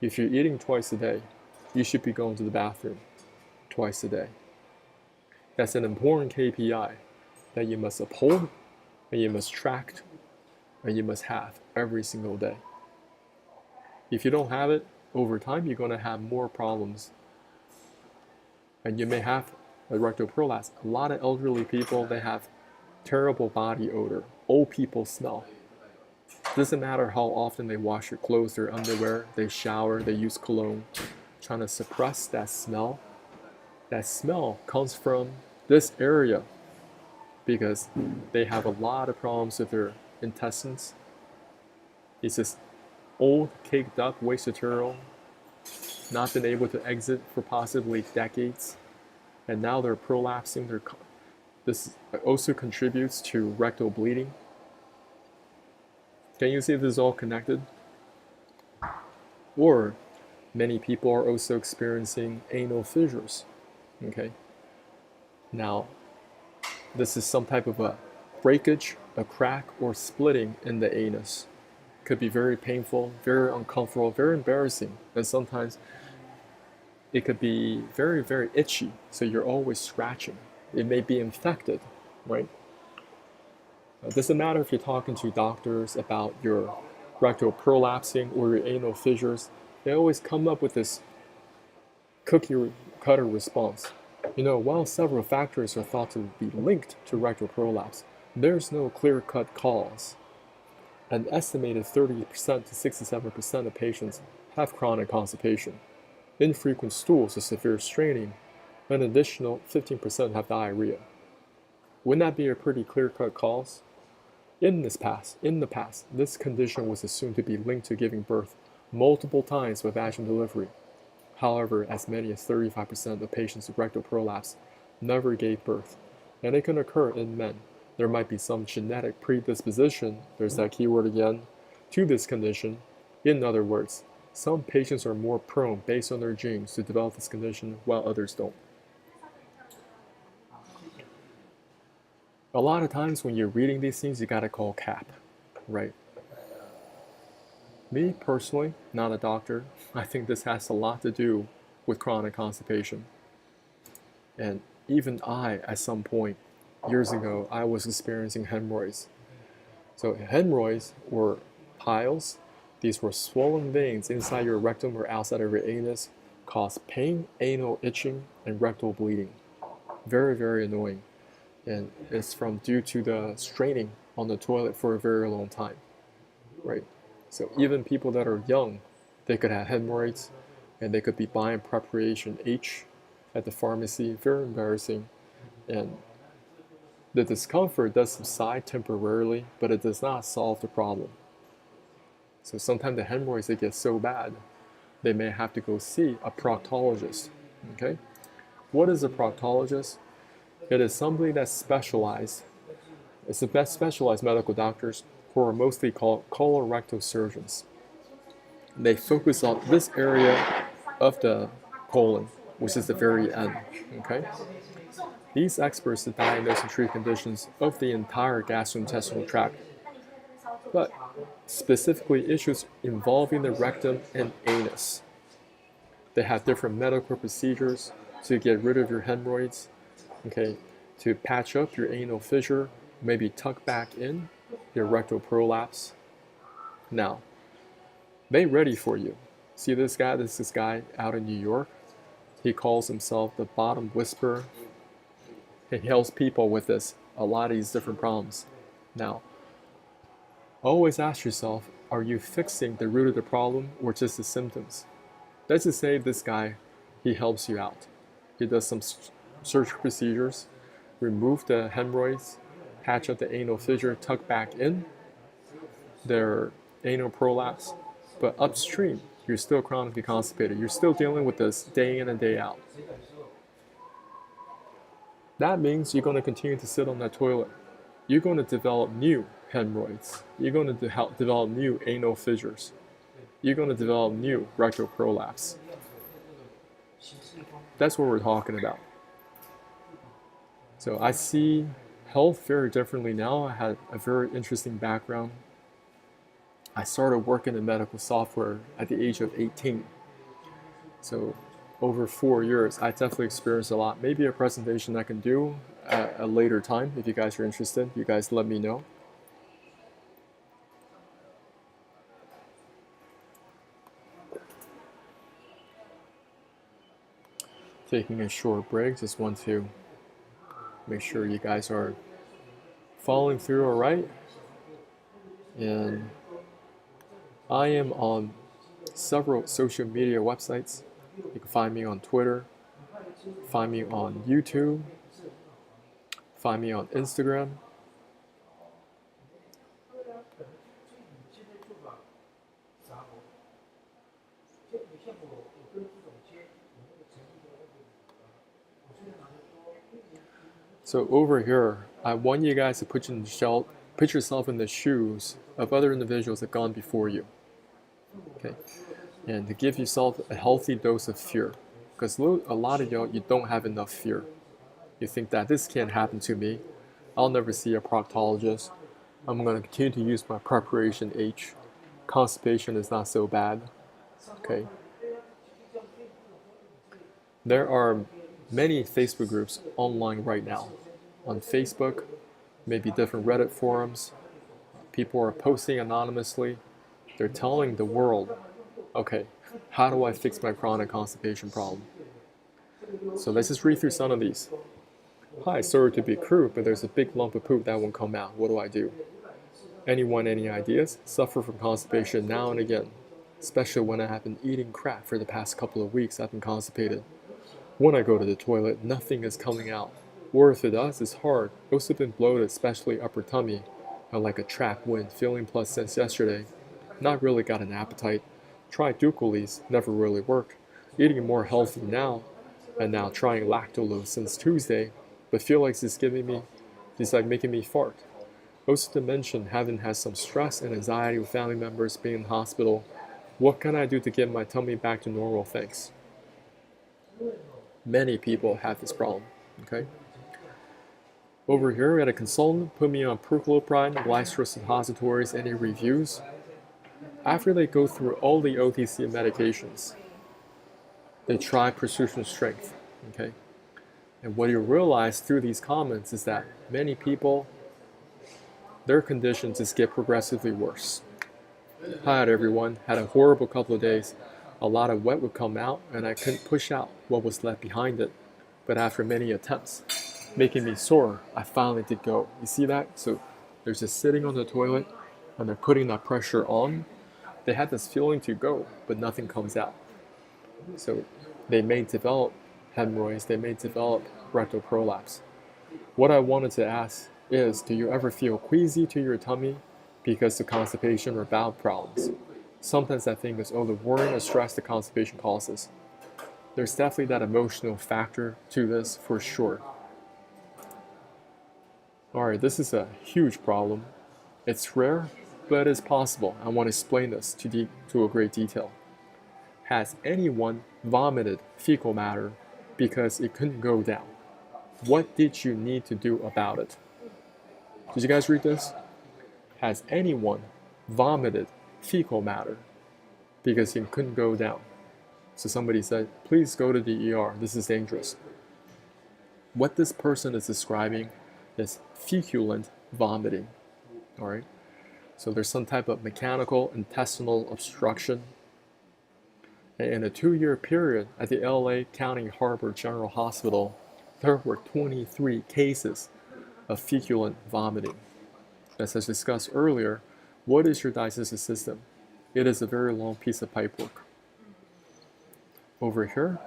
If you're eating twice a day, you should be going to the bathroom twice a day. That's an important KPI that you must uphold, and you must track, and you must have every single day. If you don't have it, over time you're going to have more problems. And you may have a rectal prolapse. A lot of elderly people, they have terrible body odor. Old people smell. Doesn't matter how often they wash their clothes, their underwear, they shower, they use cologne, trying to suppress that smell. That smell comes from this area because they have a lot of problems with their intestines. It's just old, caked up waste material, not been able to exit for possibly decades, and now they're prolapsing. This also contributes to rectal bleeding. Can you see this is all connected? Or many people are also experiencing anal fissures. Okay. Now, this is some type of a breakage, a crack, or splitting in the anus. Could be very painful, very uncomfortable, very embarrassing, and sometimes it could be very, very itchy, so you're always scratching. It may be infected, right? It doesn't matter if you're talking to doctors about your rectal prolapsing or your anal fissures, they always come up with this cookie cutter response. While several factors are thought to be linked to rectal prolapse, there's no clear-cut cause. An estimated 30% to 67% of patients have chronic constipation. Infrequent stools or severe straining, an additional 15% have diarrhea. Wouldn't that be a pretty clear-cut cause? In the past, this condition was assumed to be linked to giving birth multiple times with vaginal delivery. However, as many as 35% of patients with rectal prolapse never gave birth, and it can occur in men. There might be some genetic predisposition, there's that keyword again, to this condition. In other words, some patients are more prone based on their genes to develop this condition while others don't. A lot of times when you're reading these things, you gotta call CAP, right? Me personally, not a doctor, I think this has a lot to do with chronic constipation. And even I, at some point, years ago, I was experiencing hemorrhoids. So hemorrhoids were piles. These were swollen veins inside your rectum or outside of your anus, cause pain, anal itching, and rectal bleeding. Very, very annoying. And it's due to the straining on the toilet for a very long time, right? So even people that are young, they could have hemorrhoids, and they could be buying preparation H at the pharmacy. Very embarrassing. And the discomfort does subside temporarily, but it does not solve the problem. So sometimes the hemorrhoids, they get so bad, they may have to go see a proctologist. Okay? What is a proctologist? It is somebody that's specialized. It's the best specialized medical doctors who are mostly called colorectal surgeons. They focus on this area of the colon, which is the very end. Okay? These experts diagnose and treat conditions of the entire gastrointestinal tract, but specifically issues involving the rectum and anus. They have different medical procedures to get rid of your hemorrhoids, okay, to patch up your anal fissure, maybe tuck back in your rectal prolapse. Now, they ready for you. See this guy? This is this guy out in New York. He calls himself the bottom whisperer. He helps people with a lot of these different problems. Now, always ask yourself, are you fixing the root of the problem or just the symptoms? Let's just say this guy, he helps you out. He does some surgical procedures, remove the hemorrhoids, patch up the anal fissure, tuck back in their anal prolapse, but upstream, you're still chronically constipated. You're still dealing with this day in and day out. That means you're going to continue to sit on that toilet. You're going to develop new hemorrhoids. You're going to develop new anal fissures. You're going to develop new rectal prolapse. That's what we're talking about. So I see health very differently now. I had a very interesting background. I started working in medical software at the age of 18. So over 4 years, I definitely experienced a lot. Maybe a presentation I can do at a later time if you guys are interested. You guys let me know. Taking a short break, just want to make sure you guys are following through all right. And I am on several social media websites. You can find me on Twitter, Find me on YouTube. Find me on Instagram. So over here, I want you guys to put yourself in the shoes of other individuals that have gone before you. Okay, and to give yourself a healthy dose of fear, because a lot of y'all, you don't have enough fear. You think that this can't happen to me. I'll never see a proctologist. I'm going to continue to use my preparation H. Constipation is not so bad. Okay. There are many Facebook groups online right now. On Facebook, maybe different Reddit forums, people are posting anonymously. They're telling the world, okay, how do I fix my chronic constipation problem? So let's just read through some of these. Hi, sorry to be crude, but there's a big lump of poop that won't come out. What do I do? Anyone, any ideas? Suffer from constipation now and again, especially when I have been eating crap for the past couple of weeks. I've been constipated. When I go to the toilet, nothing is coming out. Or if it does, it's hard. Also been bloated, especially upper tummy, and like a trapped wind, feeling plus since yesterday. Not really got an appetite. Tried Ducales, never really worked. Eating more healthy now, and now trying lactulose since Tuesday, but feel like it's like making me fart. Also to mention, having had some stress and anxiety with family members being in the hospital. What can I do to get my tummy back to normal? Thanks. Many people have this problem, okay? Over here, we had a consultant put me on perchloropride, glycerol suppositories. Any reviews? After they go through all the OTC medications, they try precision strength, okay? And what you realize through these comments is that many people, their conditions just get progressively worse. Hi everyone, had a horrible couple of days. A lot of wet would come out and I couldn't push out what was left behind it. But after many attempts, making me sore, I finally did go. You see that? So they're just sitting on the toilet and they're putting that pressure on. They had this feeling to go, but nothing comes out. So they may develop hemorrhoids, they may develop rectal prolapse. What I wanted to ask is, do you ever feel queasy to your tummy because of constipation or bowel problems? Sometimes I think it's all the worry and stress that constipation causes. There's definitely that emotional factor to this for sure. Alright, this is a huge problem. It's rare, but it's possible. I want to explain this to a great detail. Has anyone vomited fecal matter because it couldn't go down? What did you need to do about it? Did you guys read this? Has anyone vomited fecal matter because it couldn't go down? So somebody said, please go to the ER. This is dangerous. What this person is describing is feculent vomiting. All right. So there's some type of mechanical intestinal obstruction. And in a 2-year period at the LA County Harbor General Hospital, there were 23 cases of feculent vomiting. As I discussed earlier, what is your digestive system? It is a very long piece of pipework. Over here,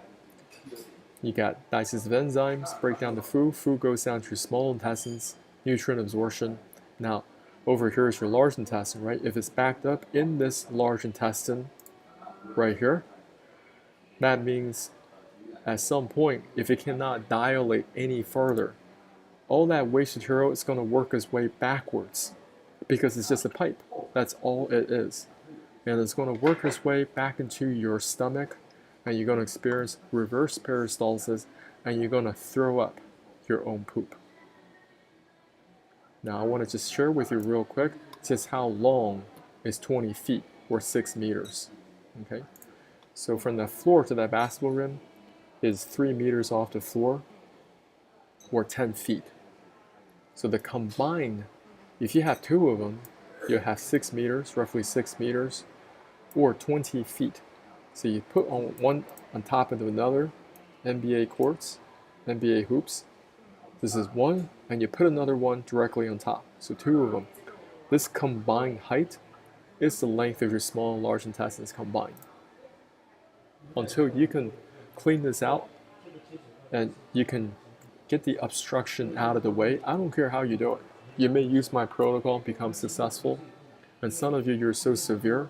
you got digestive enzymes, break down the food. Food goes down to your small intestines, nutrient absorption. Now, over here is your large intestine, right? If it's backed up in this large intestine right here, that means at some point, if it cannot dilate any further, all that waste material is going to work its way backwards because it's just a pipe. That's all it is. And it's going to work its way back into your stomach, and you're going to experience reverse peristalsis, and you're going to throw up your own poop. Now, I want to just share with you real quick just how long is 20 feet or 6 meters. Okay, so from the floor to that basketball rim is 3 meters off the floor, or 10 feet. So the combined, if you have 2 of them, you have 6 meters, roughly 6 meters, or 20 feet. So you put on one on top of another, NBA courts, NBA hoops. This is one, and you put another one directly on top. So 2 of them. This combined height is the length of your small and large intestines combined. Until you can clean this out, and you can get the obstruction out of the way. I don't care how you do it. You may use my protocol, become successful, and some of you, you're so severe,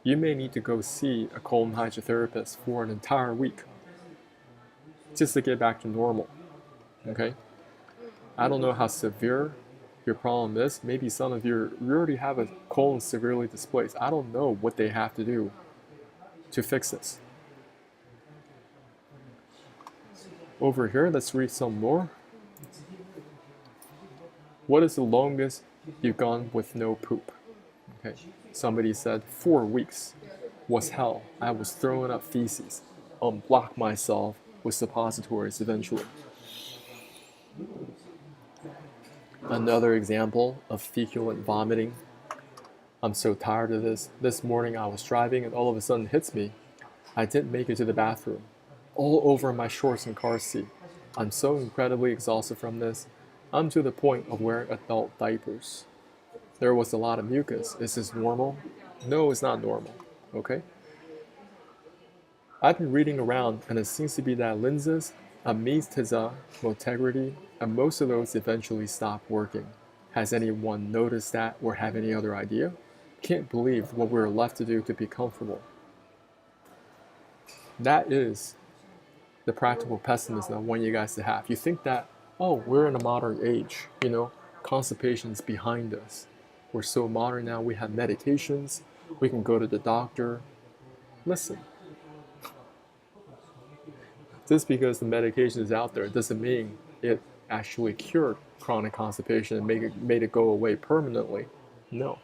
you may need to go see a colon hydrotherapist for an entire week just to get back to normal, okay? I don't know how severe your problem is. Maybe some of you already have a colon severely displaced. I don't know what they have to do to fix this. Over here, let's read some more. What is the longest you've gone with no poop? Okay, somebody said 4 weeks was hell. I was throwing up feces. Unblock myself with suppositories eventually. Another example of feculent vomiting. I'm so tired of this. This morning I was driving and all of a sudden it hits me. I didn't make it to the bathroom. All over my shorts and car seat. I'm so incredibly exhausted from this. I'm to the point of wearing adult diapers. There was a lot of mucus. Is this normal? No, it's not normal. Okay? I've been reading around and it seems to be that lenses, amesthesia, motegrity, and most of those eventually stop working. Has anyone noticed that or have any other idea? Can't believe what we're left to do to be comfortable. That is the practical pessimism I want you guys to have. You think that, oh, we're in a modern age, constipation's behind us. We're so modern now, we have medications, we can go to the doctor. Listen, just because the medication is out there doesn't mean it actually cured chronic constipation and made it go away permanently. No.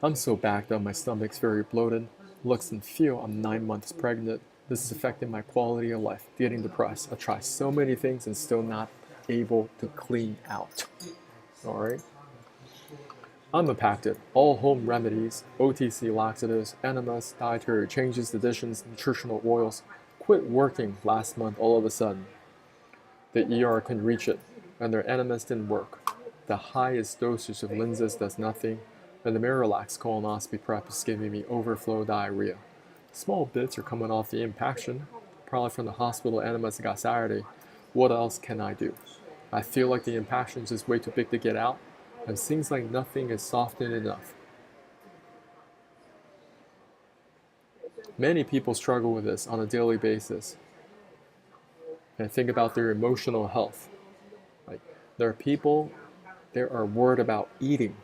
I'm so backed up, my stomach's very bloated. Looks and feel I'm 9 months pregnant. This is affecting my quality of life, getting depressed. I've tried so many things and still not able to clean out. Alright? I'm impacted. All home remedies, OTC laxatives, enemas, dietary changes, additions, nutritional oils, quit working last month all of a sudden. The ER couldn't reach it, and their enemas didn't work. The highest dosage of lenses does nothing, and the Miralax colonoscopy prep is giving me overflow diarrhea. Small bits are coming off the impaction, probably from the hospital enemas I got Saturday. What else can I do? I feel like the impaction is just way too big to get out, and seems like nothing is softened enough. Many people struggle with this on a daily basis. And think about their emotional health. Like, there are people that are worried about eating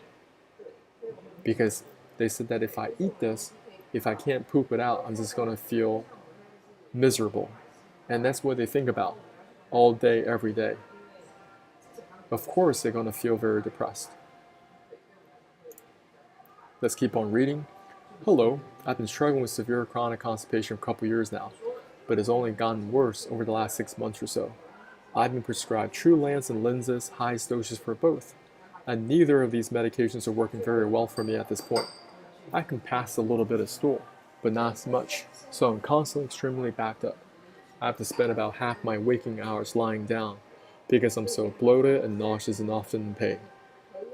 because they said that if I eat this, if I can't poop it out, I'm just going to feel miserable. And that's what they think about all day, every day. Of course, they're going to feel very depressed. Let's keep on reading. Hello, I've been struggling with severe chronic constipation for a couple years now, but it's only gotten worse over the last 6 months or so. I've been prescribed Trulance and lenses, highest doses for both, and neither of these medications are working very well for me at this point. I can pass a little bit of stool, but not as much, so I'm constantly extremely backed up. I have to spend about half my waking hours lying down because I'm so bloated and nauseous and often in pain.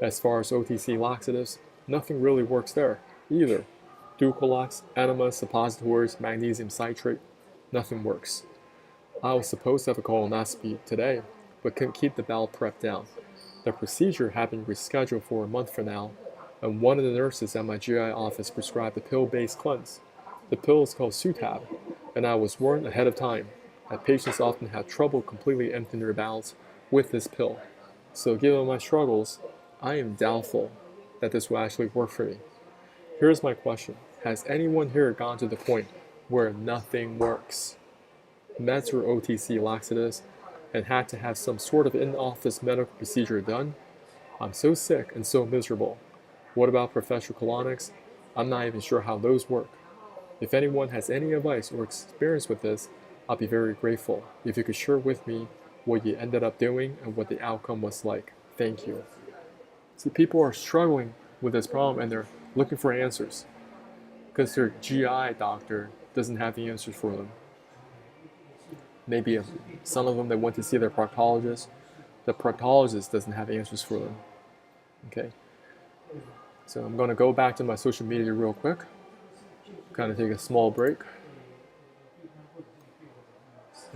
As far as OTC laxatives, nothing really works there either. Dulcolax, enemas, suppositories, magnesium citrate, nothing works. I was supposed to have a colonoscopy today, but couldn't keep the bowel prep down. The procedure had been rescheduled for a month from now, and one of the nurses at my GI office prescribed a pill-based cleanse. The pill is called Sutab, and I was warned ahead of time that patients often have trouble completely emptying their bowels with this pill. So given my struggles, I am doubtful that this will actually work for me. Here's my question. Has anyone here gone to the point where nothing works? Meds or OTC laxatives and had to have some sort of in-office medical procedure done? I'm so sick and so miserable. What about professional colonics? I'm not even sure how those work. If anyone has any advice or experience with this, I'll be very grateful if you could share with me what you ended up doing and what the outcome was like. Thank you. See, people are struggling with this problem and they're looking for answers because their GI doctor doesn't have the answers for them. Maybe some of them they went to see their proctologist. The proctologist doesn't have answers for them. Okay. So I'm going to go back to my social media real quick. Kind of take a small break.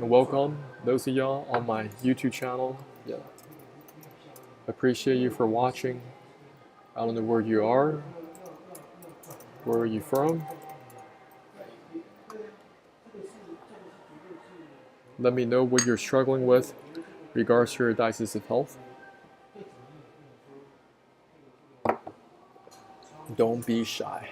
And welcome those of y'all on my YouTube channel. Yeah, appreciate you for watching. I don't know where you are. Where are you from? Let me know what you're struggling with regards to your digestive health. Don't be shy.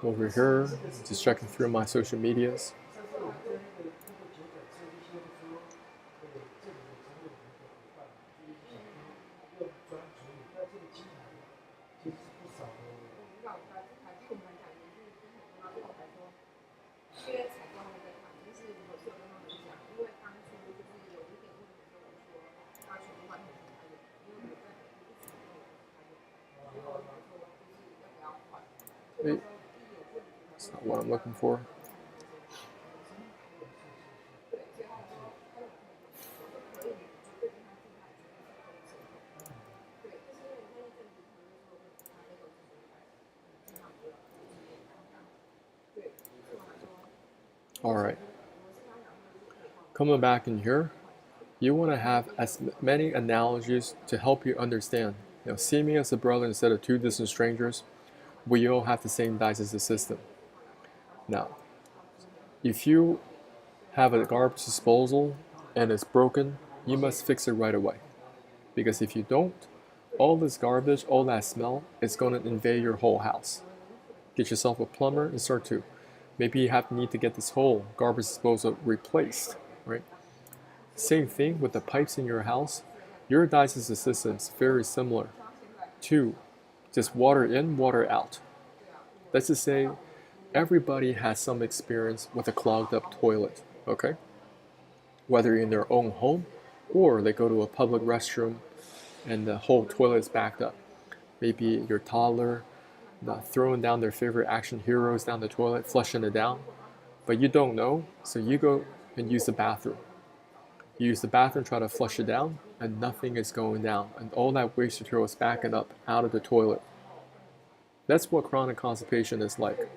Over here, just checking through my social medias. Wait, that's not what I'm looking for. All right. Coming back in here, you want to have as many analogies to help you understand. See me as a brother instead of two distant strangers. We all have the same digestive system. Now, if you have a garbage disposal and it's broken, you must fix it right away. Because if you don't, all this garbage, all that smell, is going to invade your whole house. Get yourself a plumber and start to. Maybe you need to get this whole garbage disposal replaced, right? Same thing with the pipes in your house. Your digestive system is very similar to just water in, water out. Let's just say everybody has some experience with a clogged up toilet, okay? Whether in their own home or they go to a public restroom and the whole toilet is backed up. Maybe your toddler throwing down their favorite action heroes down the toilet, flushing it down, but you don't know, so you go and use the bathroom. You use the bathroom, try to flush it down, and nothing is going down, and all that waste material is backing up out of the toilet. That's what chronic constipation is like.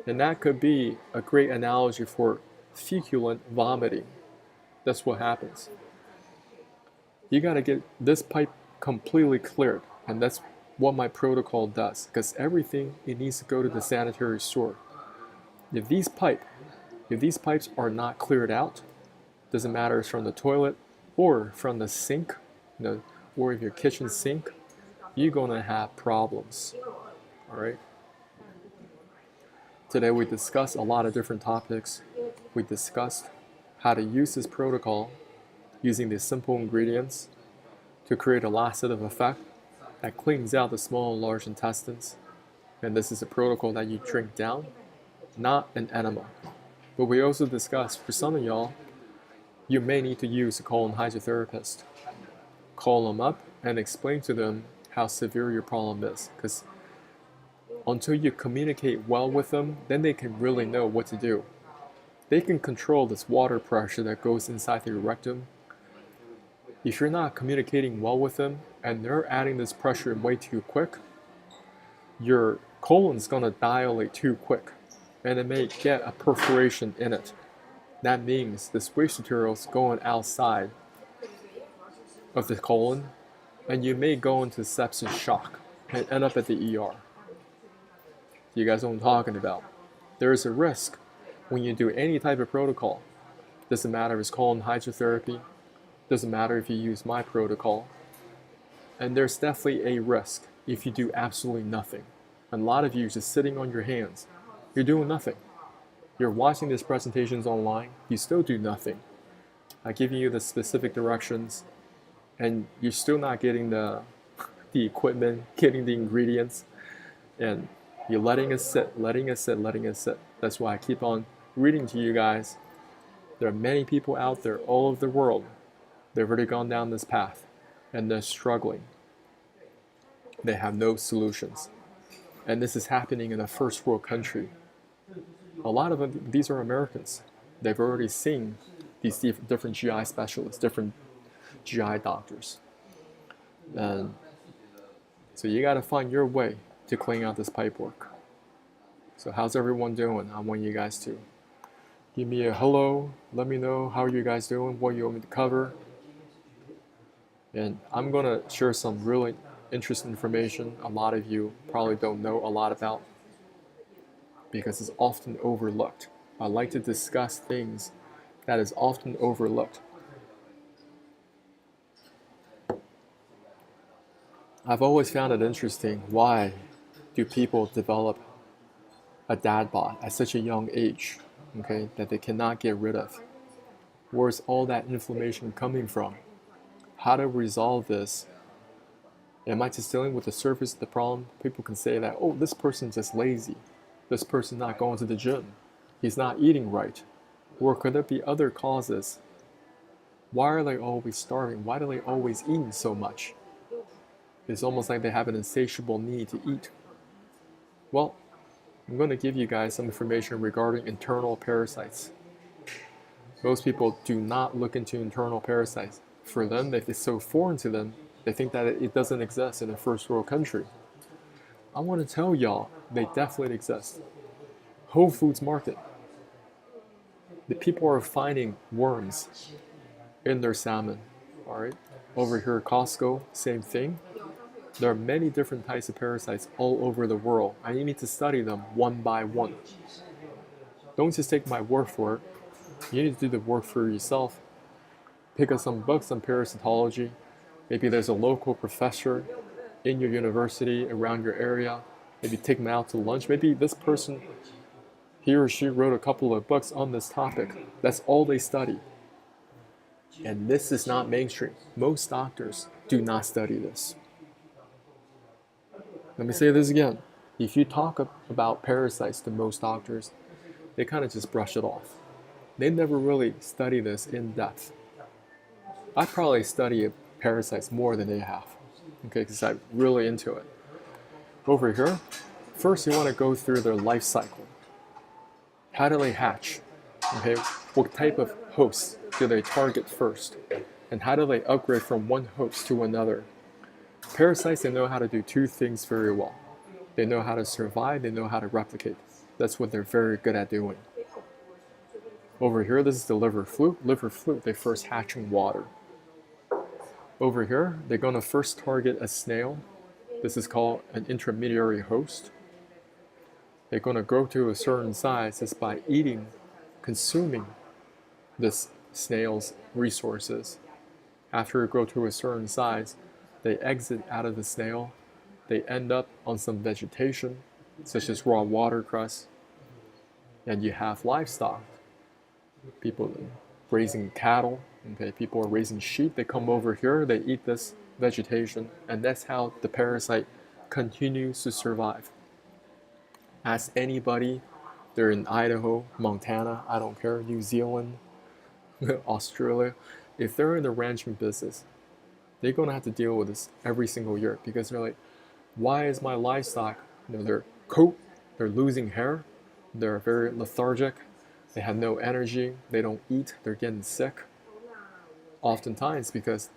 And that could be a great analogy for feculent vomiting. That's what happens. You got to get this pipe completely cleared, and that's what my protocol does, because everything, it needs to go to the sanitary store. If these pipes are not cleared out, doesn't matter if it's from the toilet or from the sink, or if your kitchen sink, you're gonna have problems. All right. Today we discussed a lot of different topics. We discussed how to use this protocol using these simple ingredients to create a laxative effect that cleans out the small and large intestines. And this is a protocol that you drink down, not an enema. But we also discussed, for some of y'all, you may need to use a colon hydrotherapist. Call them up and explain to them how severe your problem is. Because until you communicate well with them, then they can really know what to do. They can control this water pressure that goes inside the rectum. If you're not communicating well with them and they're adding this pressure way too quick, your colon's gonna dilate too quick and it may get a perforation in it. That means this waste material is going outside of the colon and you may go into sepsis shock and end up at the ER. You guys know what I'm talking about. There is a risk when you do any type of protocol. Doesn't matter if it's colon hydrotherapy, doesn't matter if you use my protocol, and there's definitely a risk if you do absolutely nothing. And a lot of you just sitting on your hands, you're doing nothing. You're watching these presentations online, you still do nothing. I give you the specific directions, and you're still not getting the equipment, getting the ingredients, and you're letting it sit, letting it sit, letting it sit. That's why I keep on reading to you guys. There are many people out there all over the world. They've already gone down this path and they're struggling. They have no solutions. And this is happening in a first world country. A lot of them, these are Americans. They've already seen these different GI specialists, different GI doctors. And so you got to find your way to clean out this pipe work. So how's everyone doing? I want you guys to give me a hello. Let me know how you guys doing, what you want me to cover. And I'm going to share some really interesting information a lot of you probably don't know a lot about because it's often overlooked. I like to discuss things that is often overlooked. I've always found it interesting, why do people develop a dad bod at such a young age, okay, that they cannot get rid of? Where's all that inflammation coming from? How to resolve this? Am I just dealing with the surface of the problem? People can say that, oh, this person's just lazy. This person's not going to the gym. He's not eating right. Or could there be other causes? Why are they always starving? Why do they always eat so much? It's almost like they have an insatiable need to eat. Well, I'm going to give you guys some information regarding internal parasites. Most people do not look into internal parasites. For them, if it's so foreign to them, they think that it doesn't exist in a first world country. I want to tell y'all, they definitely exist. Whole Foods Market. The people are finding worms in their salmon. All right. Over here at Costco, same thing. There are many different types of parasites all over the world, and you need to study them one by one. Don't just take my word for it. You need to do the work for yourself. Pick up some books on parasitology. Maybe there's a local professor in your university, around your area. Maybe take them out to lunch. Maybe this person, he or she wrote a couple of books on this topic. That's all they study. And this is not mainstream. Most doctors do not study this. Let me say this again. If you talk about parasites to most doctors, they kind of just brush it off. They never really study this in depth. I probably study parasites more than they have, okay, because I'm really into it. Over here, first you want to go through their life cycle. How do they hatch? Okay, what type of hosts do they target first? And how do they upgrade from one host to another? Parasites, they know how to do two things very well. They know how to survive, they know how to replicate. That's what they're very good at doing. Over here, this is the liver fluke. Liver fluke, they first hatch in water. Over here, they're going to first target a snail. This is called an intermediary host. They're going to grow to a certain size just by eating, consuming this snail's resources. After it grows to a certain size, they exit out of the snail. They end up on some vegetation, such as raw watercress. And you have livestock. People raising cattle, okay, people are raising sheep. They come over here, they eat this vegetation, and that's how the parasite continues to survive. Ask anybody, they're in Idaho, Montana, I don't care, New Zealand, Australia. If they're in the ranching business, they're going to have to deal with this every single year because they're like, why is my livestock, they're losing hair, they're very lethargic, they have no energy, they don't eat, they're getting sick. Oftentimes because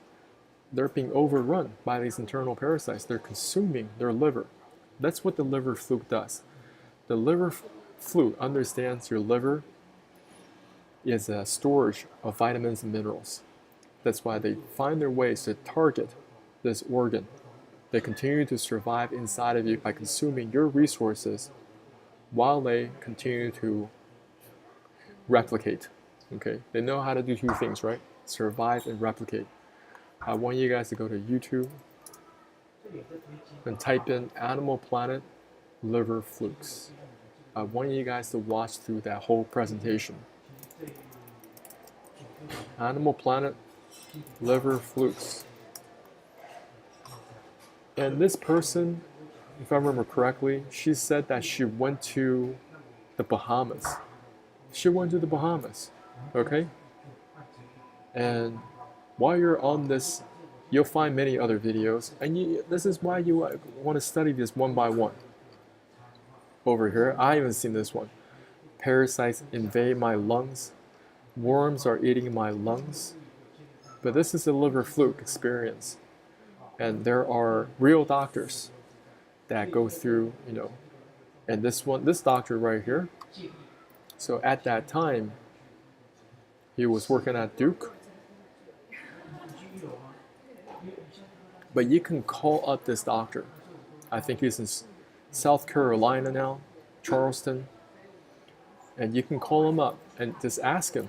they're being overrun by these internal parasites. They're consuming their liver. That's what the liver fluke does. The liver fluke understands your liver is a storage of vitamins and minerals. That's why they find their ways to target this organ. They continue to survive inside of you by consuming your resources while they continue to replicate. Okay, they know how to do two things, right? Survive and replicate. I want you guys to go to YouTube and type in Animal Planet liver flukes. I want you guys to watch through that whole presentation. Animal Planet liver flukes. And this person, if I remember correctly, she said that she went to the Bahamas. She went to the Bahamas, okay? And while you're on this, you'll find many other videos, and this is why you want to study this one by one. Over here, I haven't seen this one. Parasites invade my lungs. Worms are eating my lungs. But this is a liver fluke experience. And there are real doctors that go through, And this doctor right here, so at that time, he was working at Duke. But you can call up this doctor. I think he's in South Carolina now, Charleston. And you can call him up and just ask him,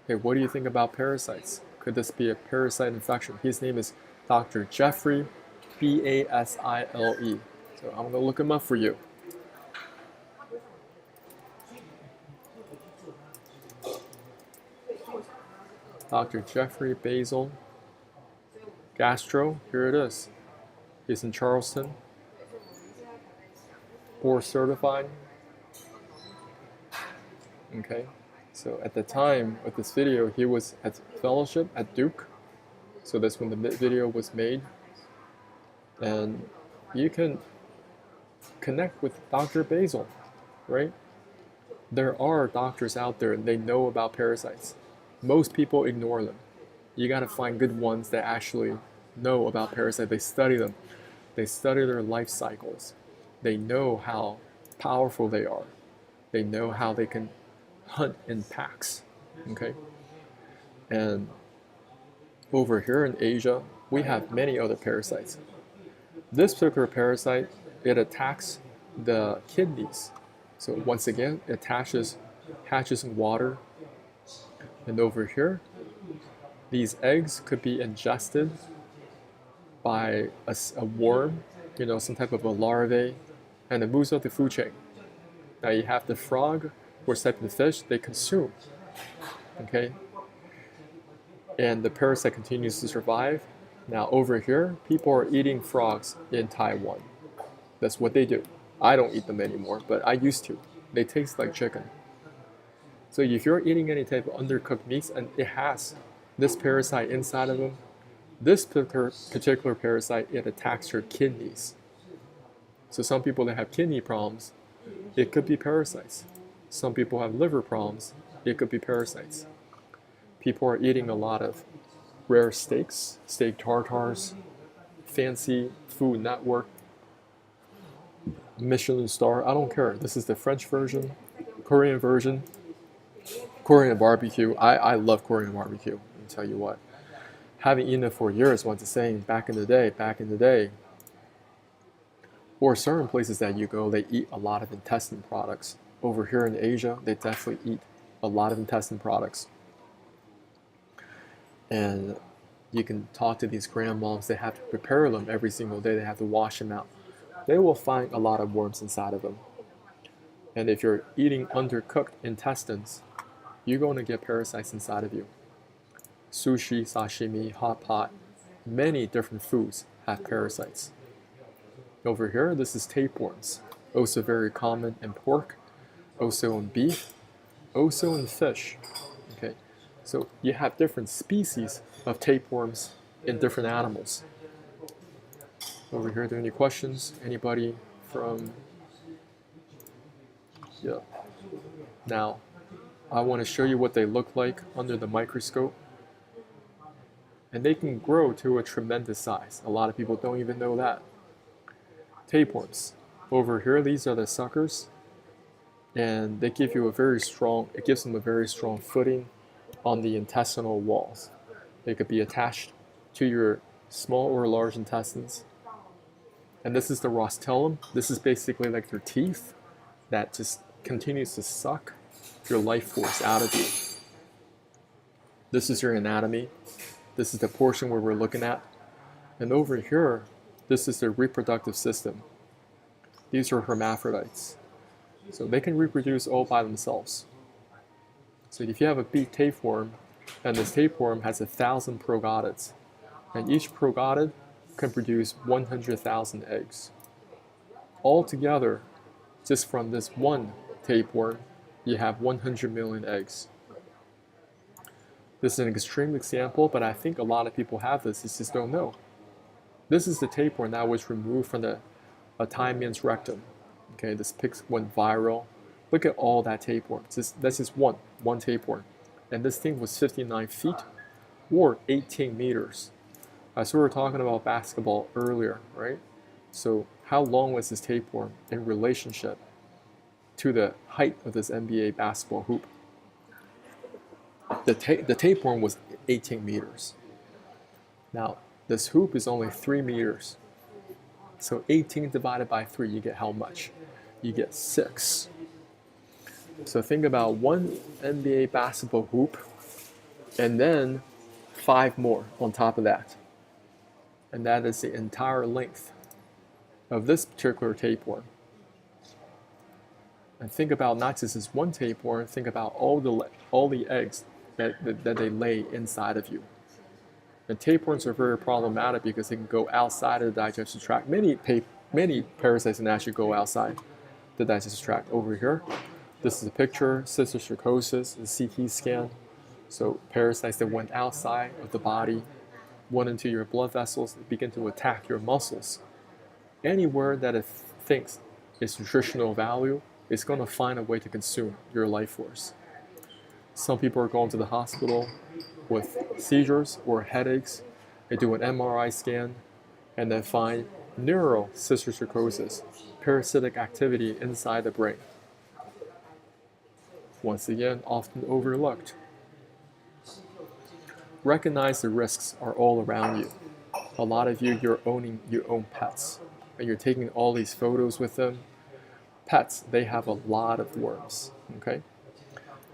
hey, what do you think about parasites? Could this be a parasite infection? His name is Dr. Jeffrey, Basile. So I'm going to look him up for you. Dr. Jeffrey Basil, Gastro, here it is. He's in Charleston, board certified. Okay, so at the time of this video, he was at fellowship at Duke. So that's when the video was made. And you can connect with Dr. Basil, right? There are doctors out there and they know about parasites. Most people ignore them. You gotta find good ones that actually know about parasites. They study them. They study their life cycles. They know how powerful they are. They know how they can hunt in packs, okay? And over here in Asia, we have many other parasites. This particular parasite, it attacks the kidneys. So once again, it hatches in water. And over here, these eggs could be ingested by a worm, some type of a larvae, and it moves up the food chain. Now you have the frog, or type of fish, they consume, okay? And the parasite continues to survive. Now over here, people are eating frogs in Taiwan. That's what they do. I don't eat them anymore, but I used to. They taste like chicken. So if you're eating any type of undercooked meats and it has this parasite inside of them, this particular parasite, it attacks your kidneys. So some people that have kidney problems, it could be parasites. Some people have liver problems, it could be parasites. People are eating a lot of rare steaks, steak tartars, fancy Food Network, Michelin star, I don't care. This is the French version, Korean version, Korean barbecue. I love Korean barbecue, let me tell you what. Having eaten it for years, what's it saying? Back in the day, or certain places that you go, they eat a lot of intestine products. Over here in Asia, they definitely eat a lot of intestine products. And you can talk to these grandmoms, they have to prepare them every single day, they have to wash them out. They will find a lot of worms inside of them. And if you're eating undercooked intestines, you're going to get parasites inside of you. Sushi, sashimi, hot pot, many different foods have parasites. Over here, this is tapeworms, also very common in pork, also in beef, also in fish. Okay, so you have different species of tapeworms in different animals. Over here, are there any questions? Anybody from? Yeah. Now, I want to show you what they look like under the microscope. And they can grow to a tremendous size. A lot of people don't even know that. Tapeworms. Over here, these are the suckers. And they give you it gives them a very strong footing on the intestinal walls. They could be attached to your small or large intestines. And this is the rostellum. This is basically like their teeth that just continues to suck your life force out of you. This is your anatomy. This is the portion where we're looking at. And over here, this is their reproductive system. These are hermaphrodites. So they can reproduce all by themselves. So if you have a bee tapeworm, and this tapeworm has 1,000 progotids, and each progotid can produce 100,000 eggs. Altogether, just from this one tapeworm, you have 100 million eggs. This is an extreme example, but I think a lot of people have this, they just don't know. This is the tapeworm that was removed from a Thai man's rectum. Okay, this pic went viral. Look at all that tapeworm. That's just one tapeworm. And this thing was 59 feet or 18 meters. So we were talking about basketball earlier, right? So how long was this tapeworm in relationship to the height of this NBA basketball hoop. The tapeworm was 18 meters. Now, this hoop is only 3 meters. So 18 divided by 3, you get how much? You get 6. So think about one NBA basketball hoop and then 5 more on top of that. And that is the entire length of this particular tapeworm. And think about not just this one tapeworm, think about all the eggs that they lay inside of you. And tapeworms are very problematic because they can go outside of the digestive tract. Many parasites can actually go outside the digestive tract. Over here, this is a picture, cysticercosis, the CT scan. So parasites that went outside of the body, went into your blood vessels, begin to attack your muscles. Anywhere that it thinks its nutritional value, it's going to find a way to consume your life force. Some people are going to the hospital with seizures or headaches. They do an MRI scan and then find neurocysticercosis, parasitic activity inside the brain. Once again, often overlooked. Recognize the risks are all around you. A lot of you, you're owning your own pets, and you're taking all these photos with them. Pets, they have a lot of worms, okay?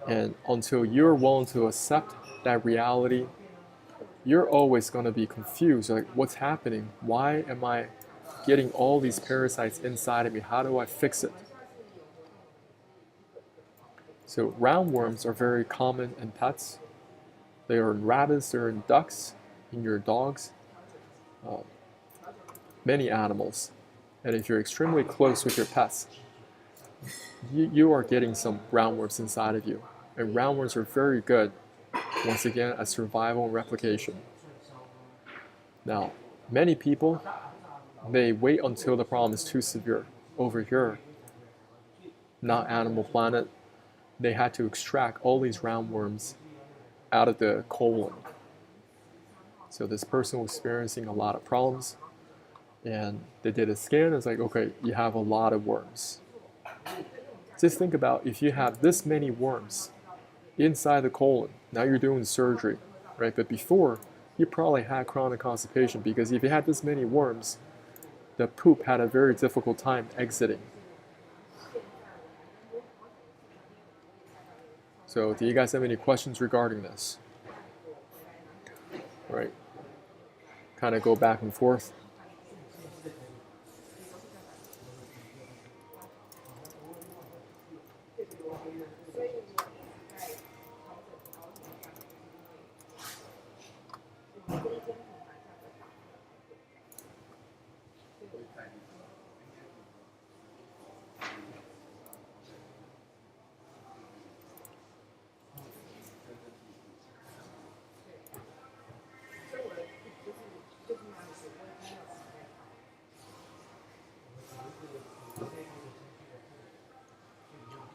And until you're willing to accept that reality, you're always going to be confused. Like, what's happening? Why am I getting all these parasites inside of me? How do I fix it? So roundworms are very common in pets. They are in rabbits, they're in ducks, in your dogs, many animals. And if you're extremely close with your pets, you are getting some roundworms inside of you. And roundworms are very good, once again, at survival and replication. Now, many people, they wait until the problem is too severe. Over here, not Animal Planet, they had to extract all these roundworms out of the colon. So this person was experiencing a lot of problems, and they did a scan. It's like, okay, you have a lot of worms. Just think about if you have this many worms inside the colon. Now you're doing surgery, right? But before, you probably had chronic constipation, because if you had this many worms, the poop had a very difficult time exiting. So do you guys have any questions regarding this? Right? Kind of go back and forth.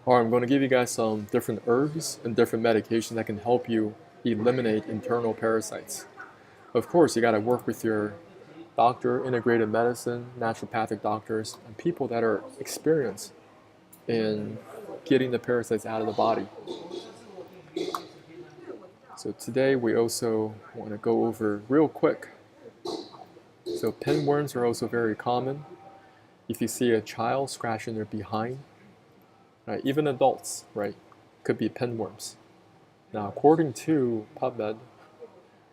Alright, I'm going to give you guys some different herbs and different medications that can help you eliminate internal parasites. Of course, you got to work with your doctor, integrated medicine, naturopathic doctors, and people that are experienced in getting the parasites out of the body. So today we also want to go over real quick. So pinworms are also very common. If you see a child scratching their behind, right, even adults, right, could be pinworms. Now, according to PubMed,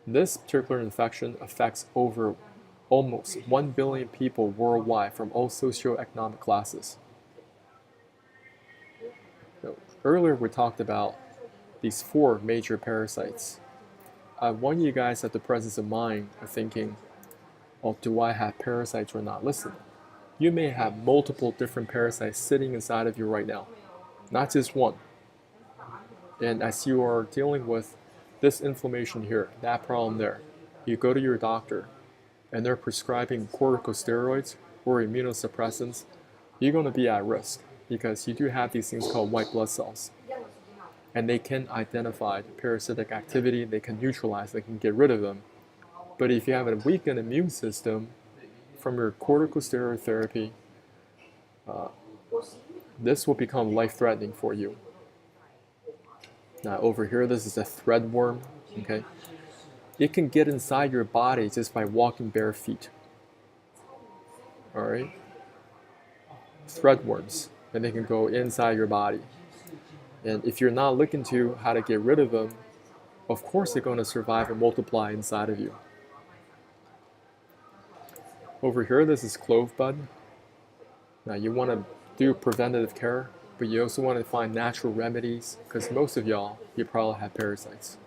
this particular infection affects over almost 1 billion people worldwide from all socioeconomic classes. So, earlier we talked about these 4 major parasites. I want you guys at the presence of mind of thinking, oh, do I have parasites or not? Listen, you may have multiple different parasites sitting inside of you right now, not just one. And as you are dealing with this inflammation here, that problem there, you go to your doctor and they're prescribing corticosteroids or immunosuppressants, you're going to be at risk because you do have these things called white blood cells. And they can identify parasitic activity, they can neutralize, they can get rid of them. But if you have a weakened immune system from your corticosteroid therapy, this will become life-threatening for you. Now over here, this is a threadworm, okay? It can get inside your body just by walking bare feet. All right? Threadworms, and they can go inside your body. And if you're not looking to how to get rid of them, of course they're going to survive and multiply inside of you. Over here, this is clove bud. Now you want to do preventative care, but you also want to find natural remedies, because most of y'all, you probably have parasites,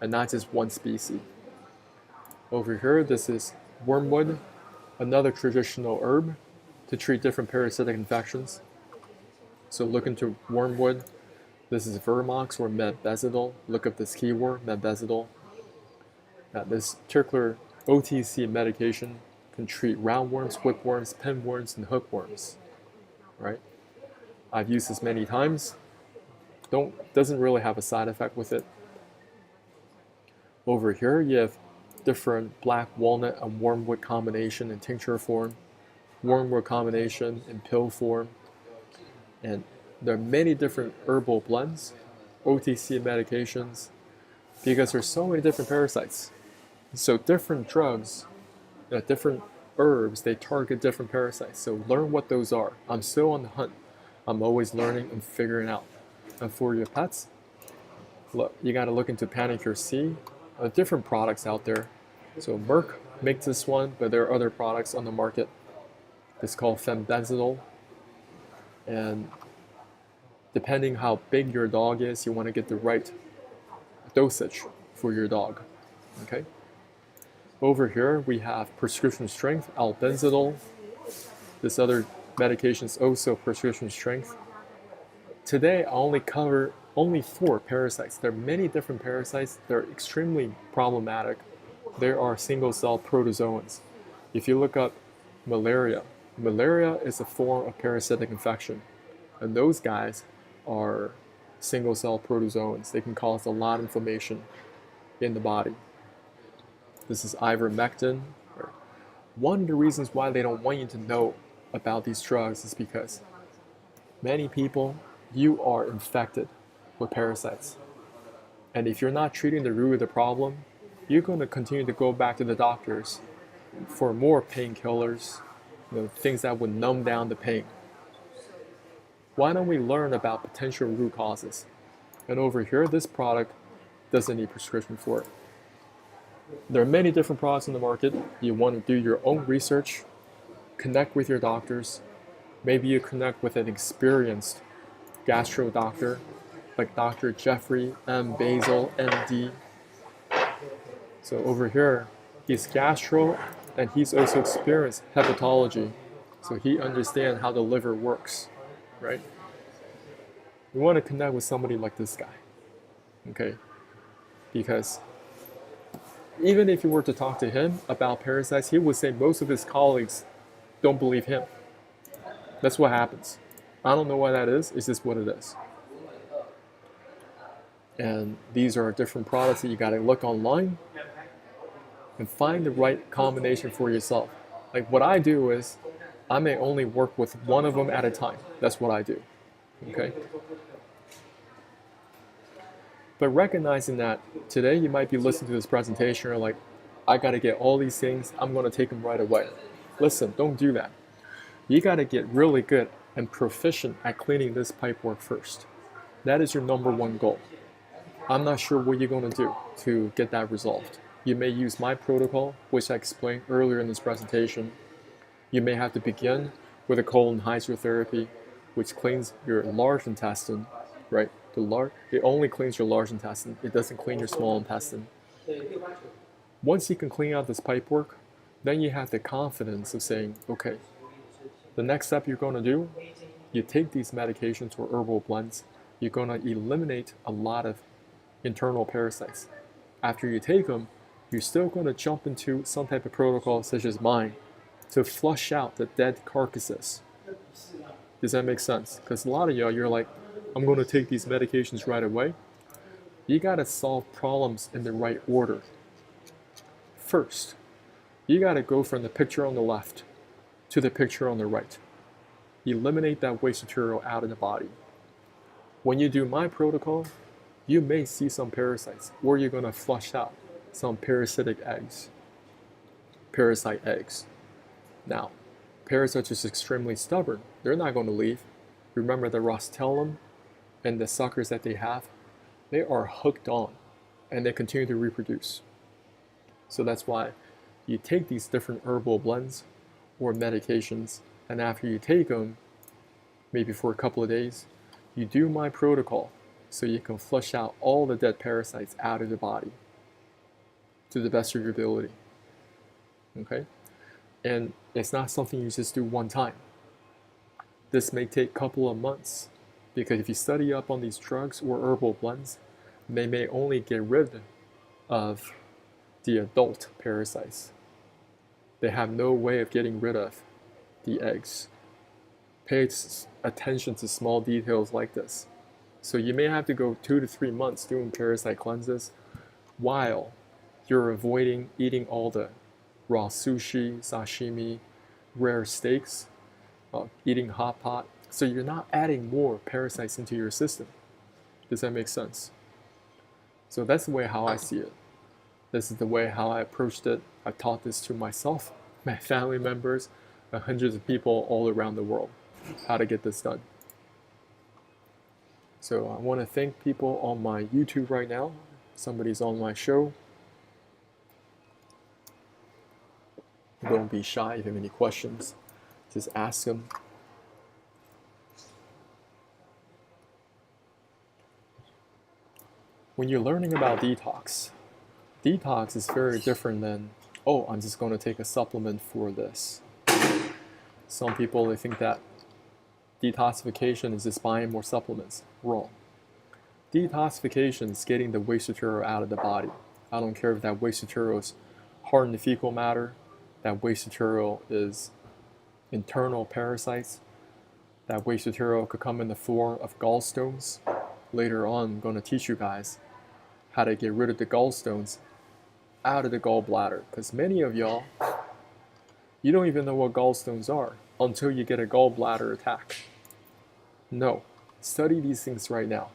and not just one species. Over here, this is wormwood, another traditional herb to treat different parasitic infections. So look into wormwood. This is Vermox or Mebendazole. Look up this keyword, Mebendazole. This particular OTC medication can treat roundworms, whipworms, pinworms, and hookworms. Right? I've used this many times. Doesn't really have a side effect with it. Over here, you have different black walnut and wormwood combination in tincture form, wormwood combination in pill form, and there are many different herbal blends, OTC medications, because there's so many different parasites. So different drugs, different herbs, they target different parasites. So learn what those are. I'm still on the hunt. I'm always learning and figuring out. And for your pets, look, you got to look into Panicure C. Different products out there. So Merck makes this one, but there are other products on the market. It's called Fembenzidol. And depending how big your dog is, you want to get the right dosage for your dog. Okay. Over here we have prescription strength albendazole. This other medication is also prescription strength. Today I only cover 4 parasites. There are many different parasites. They're extremely problematic. There are single-cell protozoans. If you look up malaria is a form of parasitic infection, and those guys are single-cell protozoans. They can cause a lot of inflammation in the body. This is ivermectin. One of the reasons why they don't want you to know about these drugs is because many people, you are infected with parasites. And if you're not treating the root of the problem, you're going to continue to go back to the doctors for more painkillers, things that would numb down the pain. Why don't we learn about potential root causes? And over here, this product doesn't need prescription for it. There are many different products in the market. You want to do your own research, connect with your doctors. Maybe you connect with an experienced gastro doctor, like Dr. Jeffrey M. Basil, MD. So over here, he's gastro, and he's also experienced hepatology. So he understands how the liver works, right? You want to connect with somebody like this guy, okay? Because even if you were to talk to him about parasites, he would say most of his colleagues don't believe him. That's what happens. I don't know why that is. It's just what it is. And these are different products that you got to look online and find the right combination for yourself. Like what I do is I may only work with one of them at a time. That's what I do. Okay? But recognizing that today you might be listening to this presentation, you're like, I got to get all these things. I'm going to take them right away. Listen, don't do that. You got to get really good and proficient at cleaning this pipework first. That is your number one goal. I'm not sure what you're going to do to get that resolved. You may use my protocol, which I explained earlier in this presentation. You may have to begin with a colon hydrotherapy, which cleans your large intestine, right? It only cleans your large intestine. It doesn't clean your small intestine. Once you can clean out this pipework, then you have the confidence of saying, okay, the next step you're going to do, you take these medications or herbal blends, you're going to eliminate a lot of internal parasites. After you take them, you're still going to jump into some type of protocol such as mine to flush out the dead carcasses. Does that make sense? Because a lot of y'all, you're like, I'm going to take these medications right away. You got to solve problems in the right order. First, you got to go from the picture on the left to the picture on the right. eliminate that waste material out of the body. When you do my protocol, you may see some parasites, or you're going to flush out some parasitic eggs, parasite eggs. Now, parasites are just extremely stubborn. They're not going to leave. Remember the Rostellum and the suckers that they have? They are hooked on, and they continue to reproduce. So that's why you take these different herbal blends or medications, and after you take them, maybe for a couple of days, you do my protocol so you can flush out all the dead parasites out of the body to the best of your ability. Okay? And it's not something you just do one time. This may take a couple of months, because if you study up on these drugs or herbal blends, they may only get rid of the adult parasites. They have no way of getting rid of the eggs. Pay attention to small details like this. So you may have to go 2 to 3 months doing parasite cleanses while you're avoiding eating all the raw sushi, sashimi, rare steaks, eating hot pot. So you're not adding more parasites into your system. Does that make sense? So that's the way how I see it. This is the way how I approached it. I taught this to myself, my family members, and hundreds of people all around the world, how to get this done. So I want to thank people on my YouTube right now. Somebody's on my show. Don't be shy if you have any questions. Just ask them. When you're learning about detox, detox is very different than, oh, I'm just going to take a supplement for this. Some people, they think that detoxification is just buying more supplements. Wrong. Detoxification is getting the waste material out of the body. I don't care if that waste material is hardened fecal matter, that waste material is internal parasites, that waste material could come in the form of gallstones. Later on, I'm going to teach you guys how to get rid of the gallstones out of the gallbladder, because many of y'all, you don't even know what gallstones are until you get a gallbladder attack. No, study these things right now.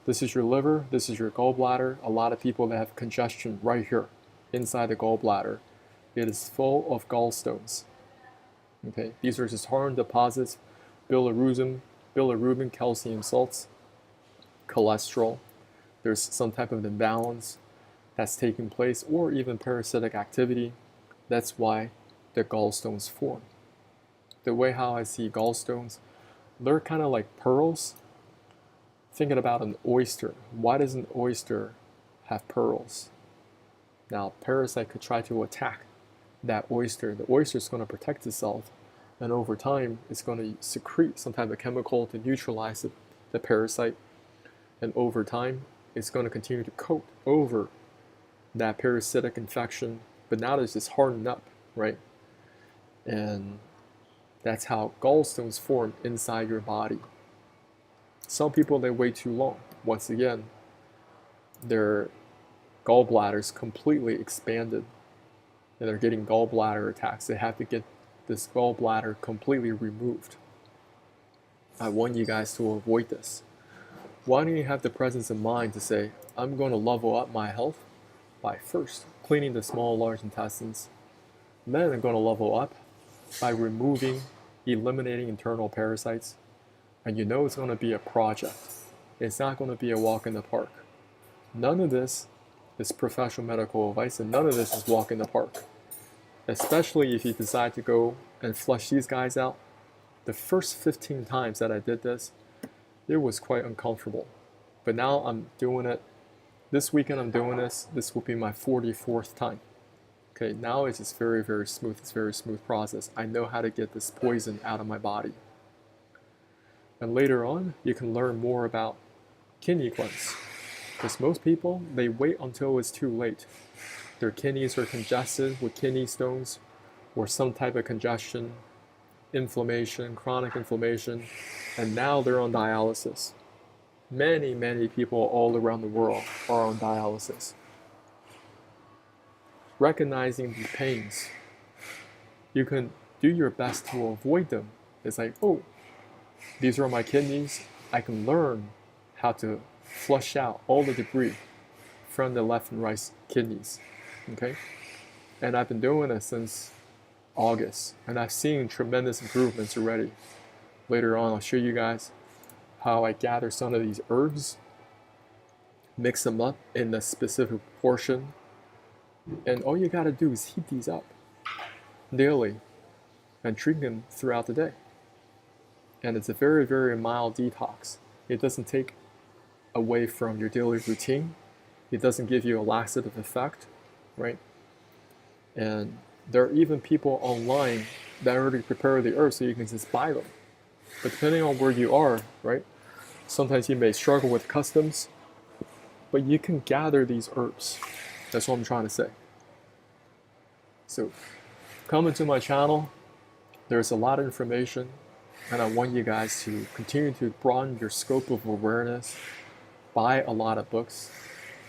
This is your liver, this is your gallbladder. A lot of people that have congestion right here inside the gallbladder, it is full of gallstones. Okay, these are just hardened deposits, bilirubin, calcium salts, cholesterol. There's some type of imbalance that's taking place, or even parasitic activity. That's why the gallstones form. The way how I see gallstones, they're kind of like pearls. Thinking about an oyster. Why does an oyster have pearls? Now, parasite could try to attack that oyster. The oyster is going to protect itself, and over time, it's going to secrete some type of chemical to neutralize the parasite. And over time, it's going to continue to coat over that parasitic infection, but now it's just hardened up, right? And that's how gallstones form inside your body. Some people, they wait too long. Once again, their gallbladders completely expanded and they're getting gallbladder attacks. They have to get this gallbladder completely removed. I want you guys to avoid this. Why don't you have the presence of mind to say, I'm going to level up my health by first cleaning the small, large intestines. Then I'm going to level up by eliminating internal parasites. And you know it's going to be a project. It's not going to be a walk in the park. None of this is professional medical advice, and none of this is walk in the park. Especially if you decide to go and flush these guys out. The first 15 times that I did this, it was quite uncomfortable. But now I'm doing it. This weekend I'm doing this. This will be my 44th time. Okay, now it's just very, very smooth. It's a very smooth process. I know how to get this poison out of my body. And later on, you can learn more about kidney cleanse. Because most people, they wait until it's too late. Their kidneys are congested with kidney stones or some type of congestion, inflammation, chronic inflammation, and now they're on dialysis. Many, many people all around the world are on dialysis. Recognizing the pains, you can do your best to avoid them It's like, oh, these are my kidneys. I can learn how to flush out all the debris from the left and right kidneys. Okay? And I've been doing it since August, and I've seen tremendous improvements already. Later on, I'll show you guys how I gather some of these herbs, mix them up in a specific portion, and all you gotta do is heat these up daily and drink them throughout the day. And it's a very, very mild detox. It doesn't take away from your daily routine. It doesn't give you a laxative effect, right? And there are even people online that already prepare the herbs so you can just buy them. But depending on where you are, right? Sometimes you may struggle with customs, but you can gather these herbs. That's what I'm trying to say. So come into my channel. There's a lot of information, and I want you guys to continue to broaden your scope of awareness. Buy a lot of books,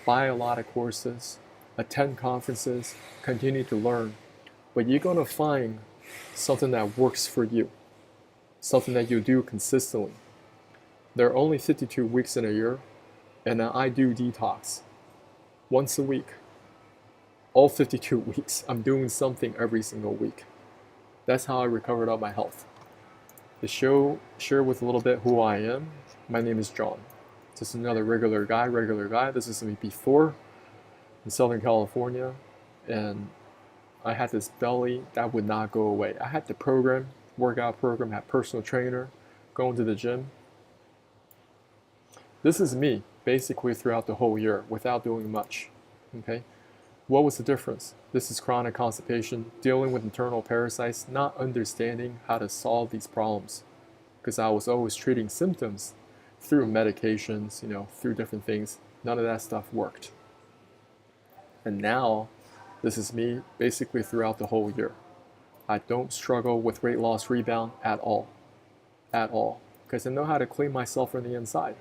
buy a lot of courses, attend conferences, continue to learn. But you're going to find something that works for you, something that you do consistently. There are only 52 weeks in a year, and I do detox once a week. All 52 weeks, I'm doing something every single week. That's how I recovered all my health. To share with a little bit who I am, my name is John. Just another regular guy. This is me before in Southern California, and I had this belly that would not go away. I had the workout program, had personal trainer, going to the gym. This is me basically throughout the whole year without doing much. Okay, what was the difference? This is chronic constipation, dealing with internal parasites, not understanding how to solve these problems, because I was always treating symptoms through medications, through different things. None of that stuff worked. And now, this is me basically throughout the whole year. I don't struggle with weight loss rebound at all, because I know how to clean myself from the inside.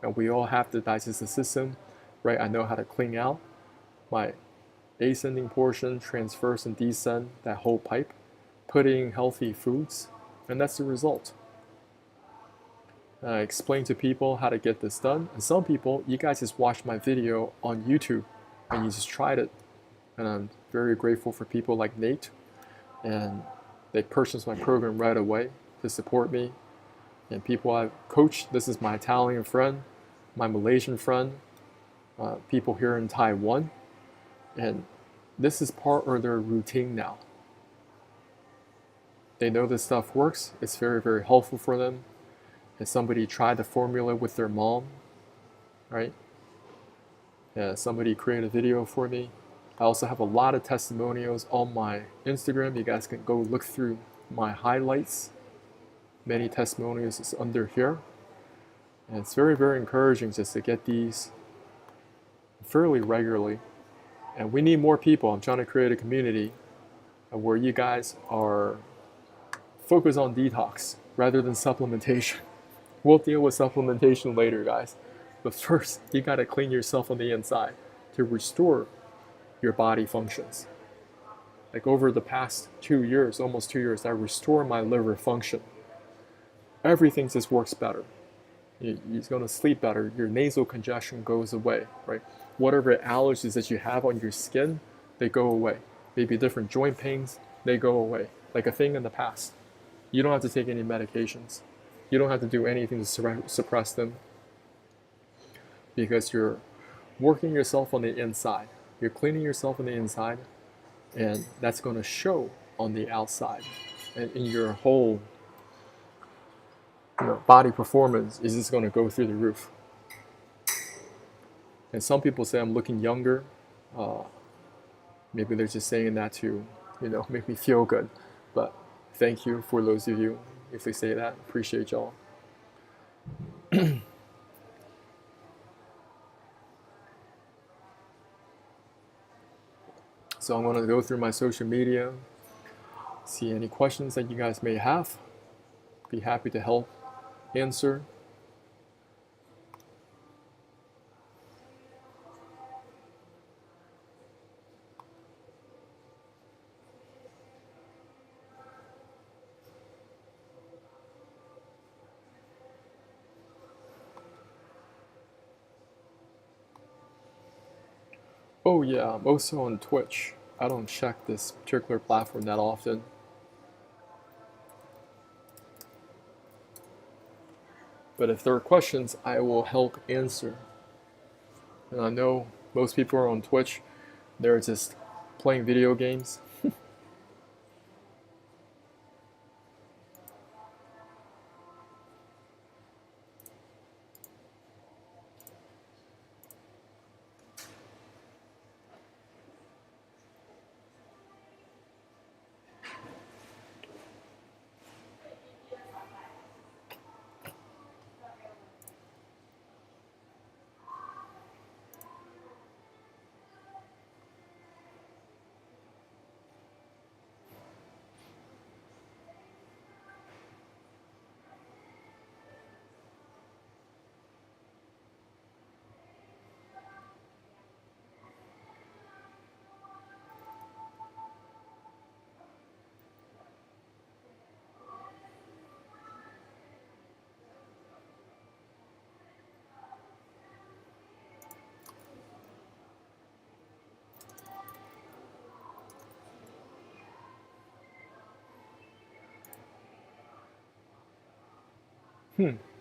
And we all have the digestive system, right? I know how to clean out my ascending portion, transverse and descend, that whole pipe, put in healthy foods, and that's the result. I explain to people how to get this done, and some people, you guys just watched my video on YouTube, and you just tried it. And I'm very grateful for people like Nate, and they purchased my program right away to support me. And people I've coached, this is my Italian friend, my Malaysian friend, people here in Taiwan, and this is part of their routine now. They know this stuff works. It's very, very helpful for them. And somebody tried the formula with their mom, right? Yeah, somebody created a video for me. I also have a lot of testimonials on my Instagram. You guys can go look through my highlights. Many testimonials is under here. And it's very, very encouraging just to get these fairly regularly. And we need more people. I'm trying to create a community where you guys are focused on detox rather than supplementation. We'll deal with supplementation later, guys. But first, you gotta clean yourself on the inside to restore your body functions. Like over the past 2 years, almost 2 years, I restored my liver function. Everything just works better. You're gonna sleep better. Your nasal congestion goes away, right? Whatever allergies that you have on your skin, they go away. Maybe different joint pains, they go away. Like a thing in the past. You don't have to take any medications. You don't have to do anything to suppress them, because you're working yourself on the inside. You're cleaning yourself on the inside, and that's going to show on the outside. And in your whole body performance is just going to go through the roof. And some people say I'm looking younger. Maybe they're just saying that to, make me feel good. But thank you for those of you, if they say that. Appreciate y'all. So I'm going to go through my social media, see any questions that you guys may have. Be happy to help answer. Oh yeah, I'm also on Twitch. I don't check this particular platform that often. But if there are questions, I will help answer. And I know most people are on Twitch, they're just playing video games.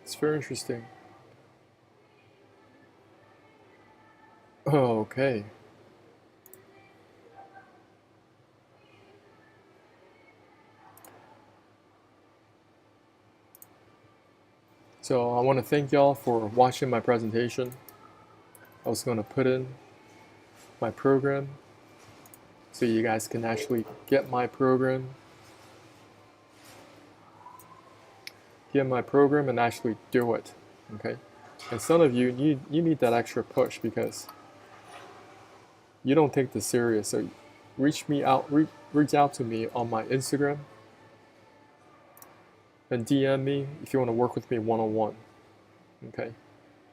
It's very interesting. Oh, okay. So I want to thank y'all for watching my presentation. I was going to put in my program so you guys can actually get my program. Get my program and actually do it. Okay? And some of you need that extra push because you don't take this serious. So reach out to me on my Instagram and DM me if you want to work with me one-on-one. Okay?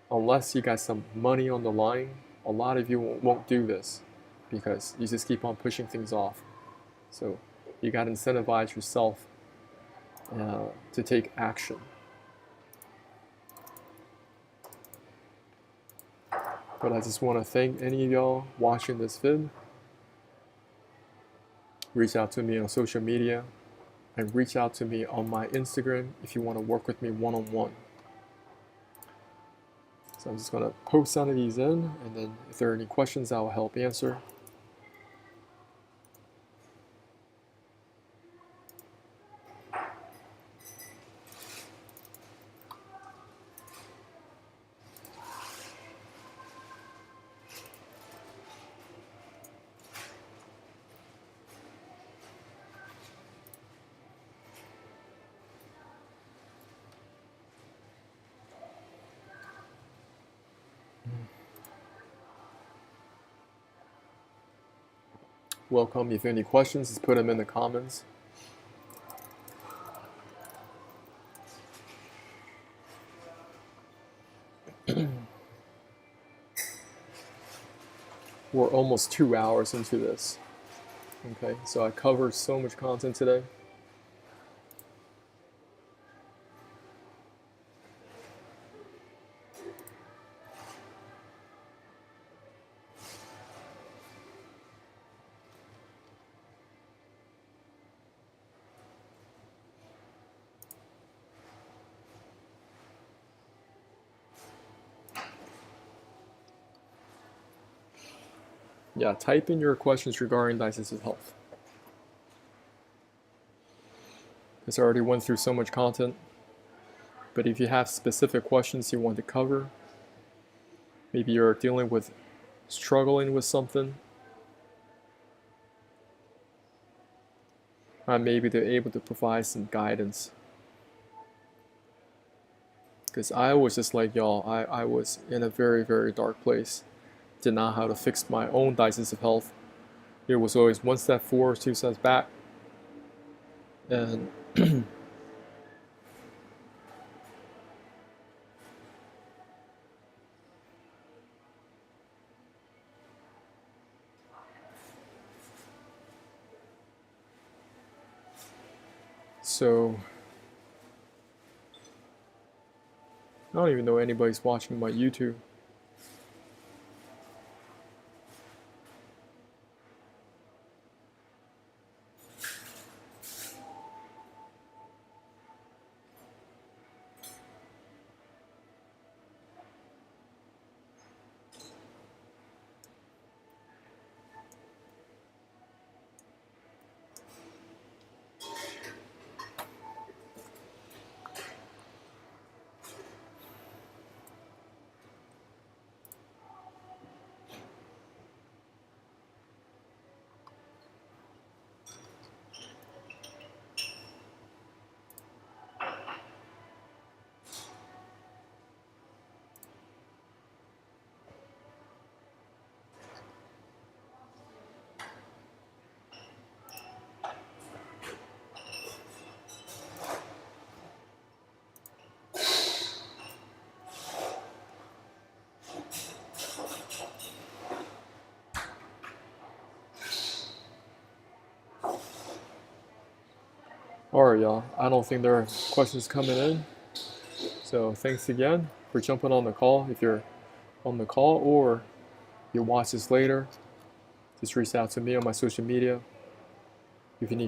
Unless you got some money on the line, a lot of you won't do this because you just keep on pushing things off. So you got to incentivize yourself to take action. But I just want to thank any of y'all watching this vid. Reach out to me on social media and reach out to me on my Instagram if you want to work with me one-on-one. So I'm just going to post some of these in, and then if there are any questions, I will help answer. Welcome. If you have any questions, just put them in the comments. We're almost 2 hours into this. Okay, so I covered so much content today. Yeah, type in your questions regarding digestive health. Because I already went through so much content. But if you have specific questions you want to cover, maybe you're struggling with something, I may be able to provide some guidance. Because I was just like y'all, I was in a very, very dark place. Did not know how to fix my own digestive health. It was always 1 step forward, 2 steps back. And so I don't even know anybody's watching my YouTube. Alright, y'all. I don't think there are questions coming in. So thanks again for jumping on the call. If you're on the call or you watch this later, just reach out to me on my social media if you need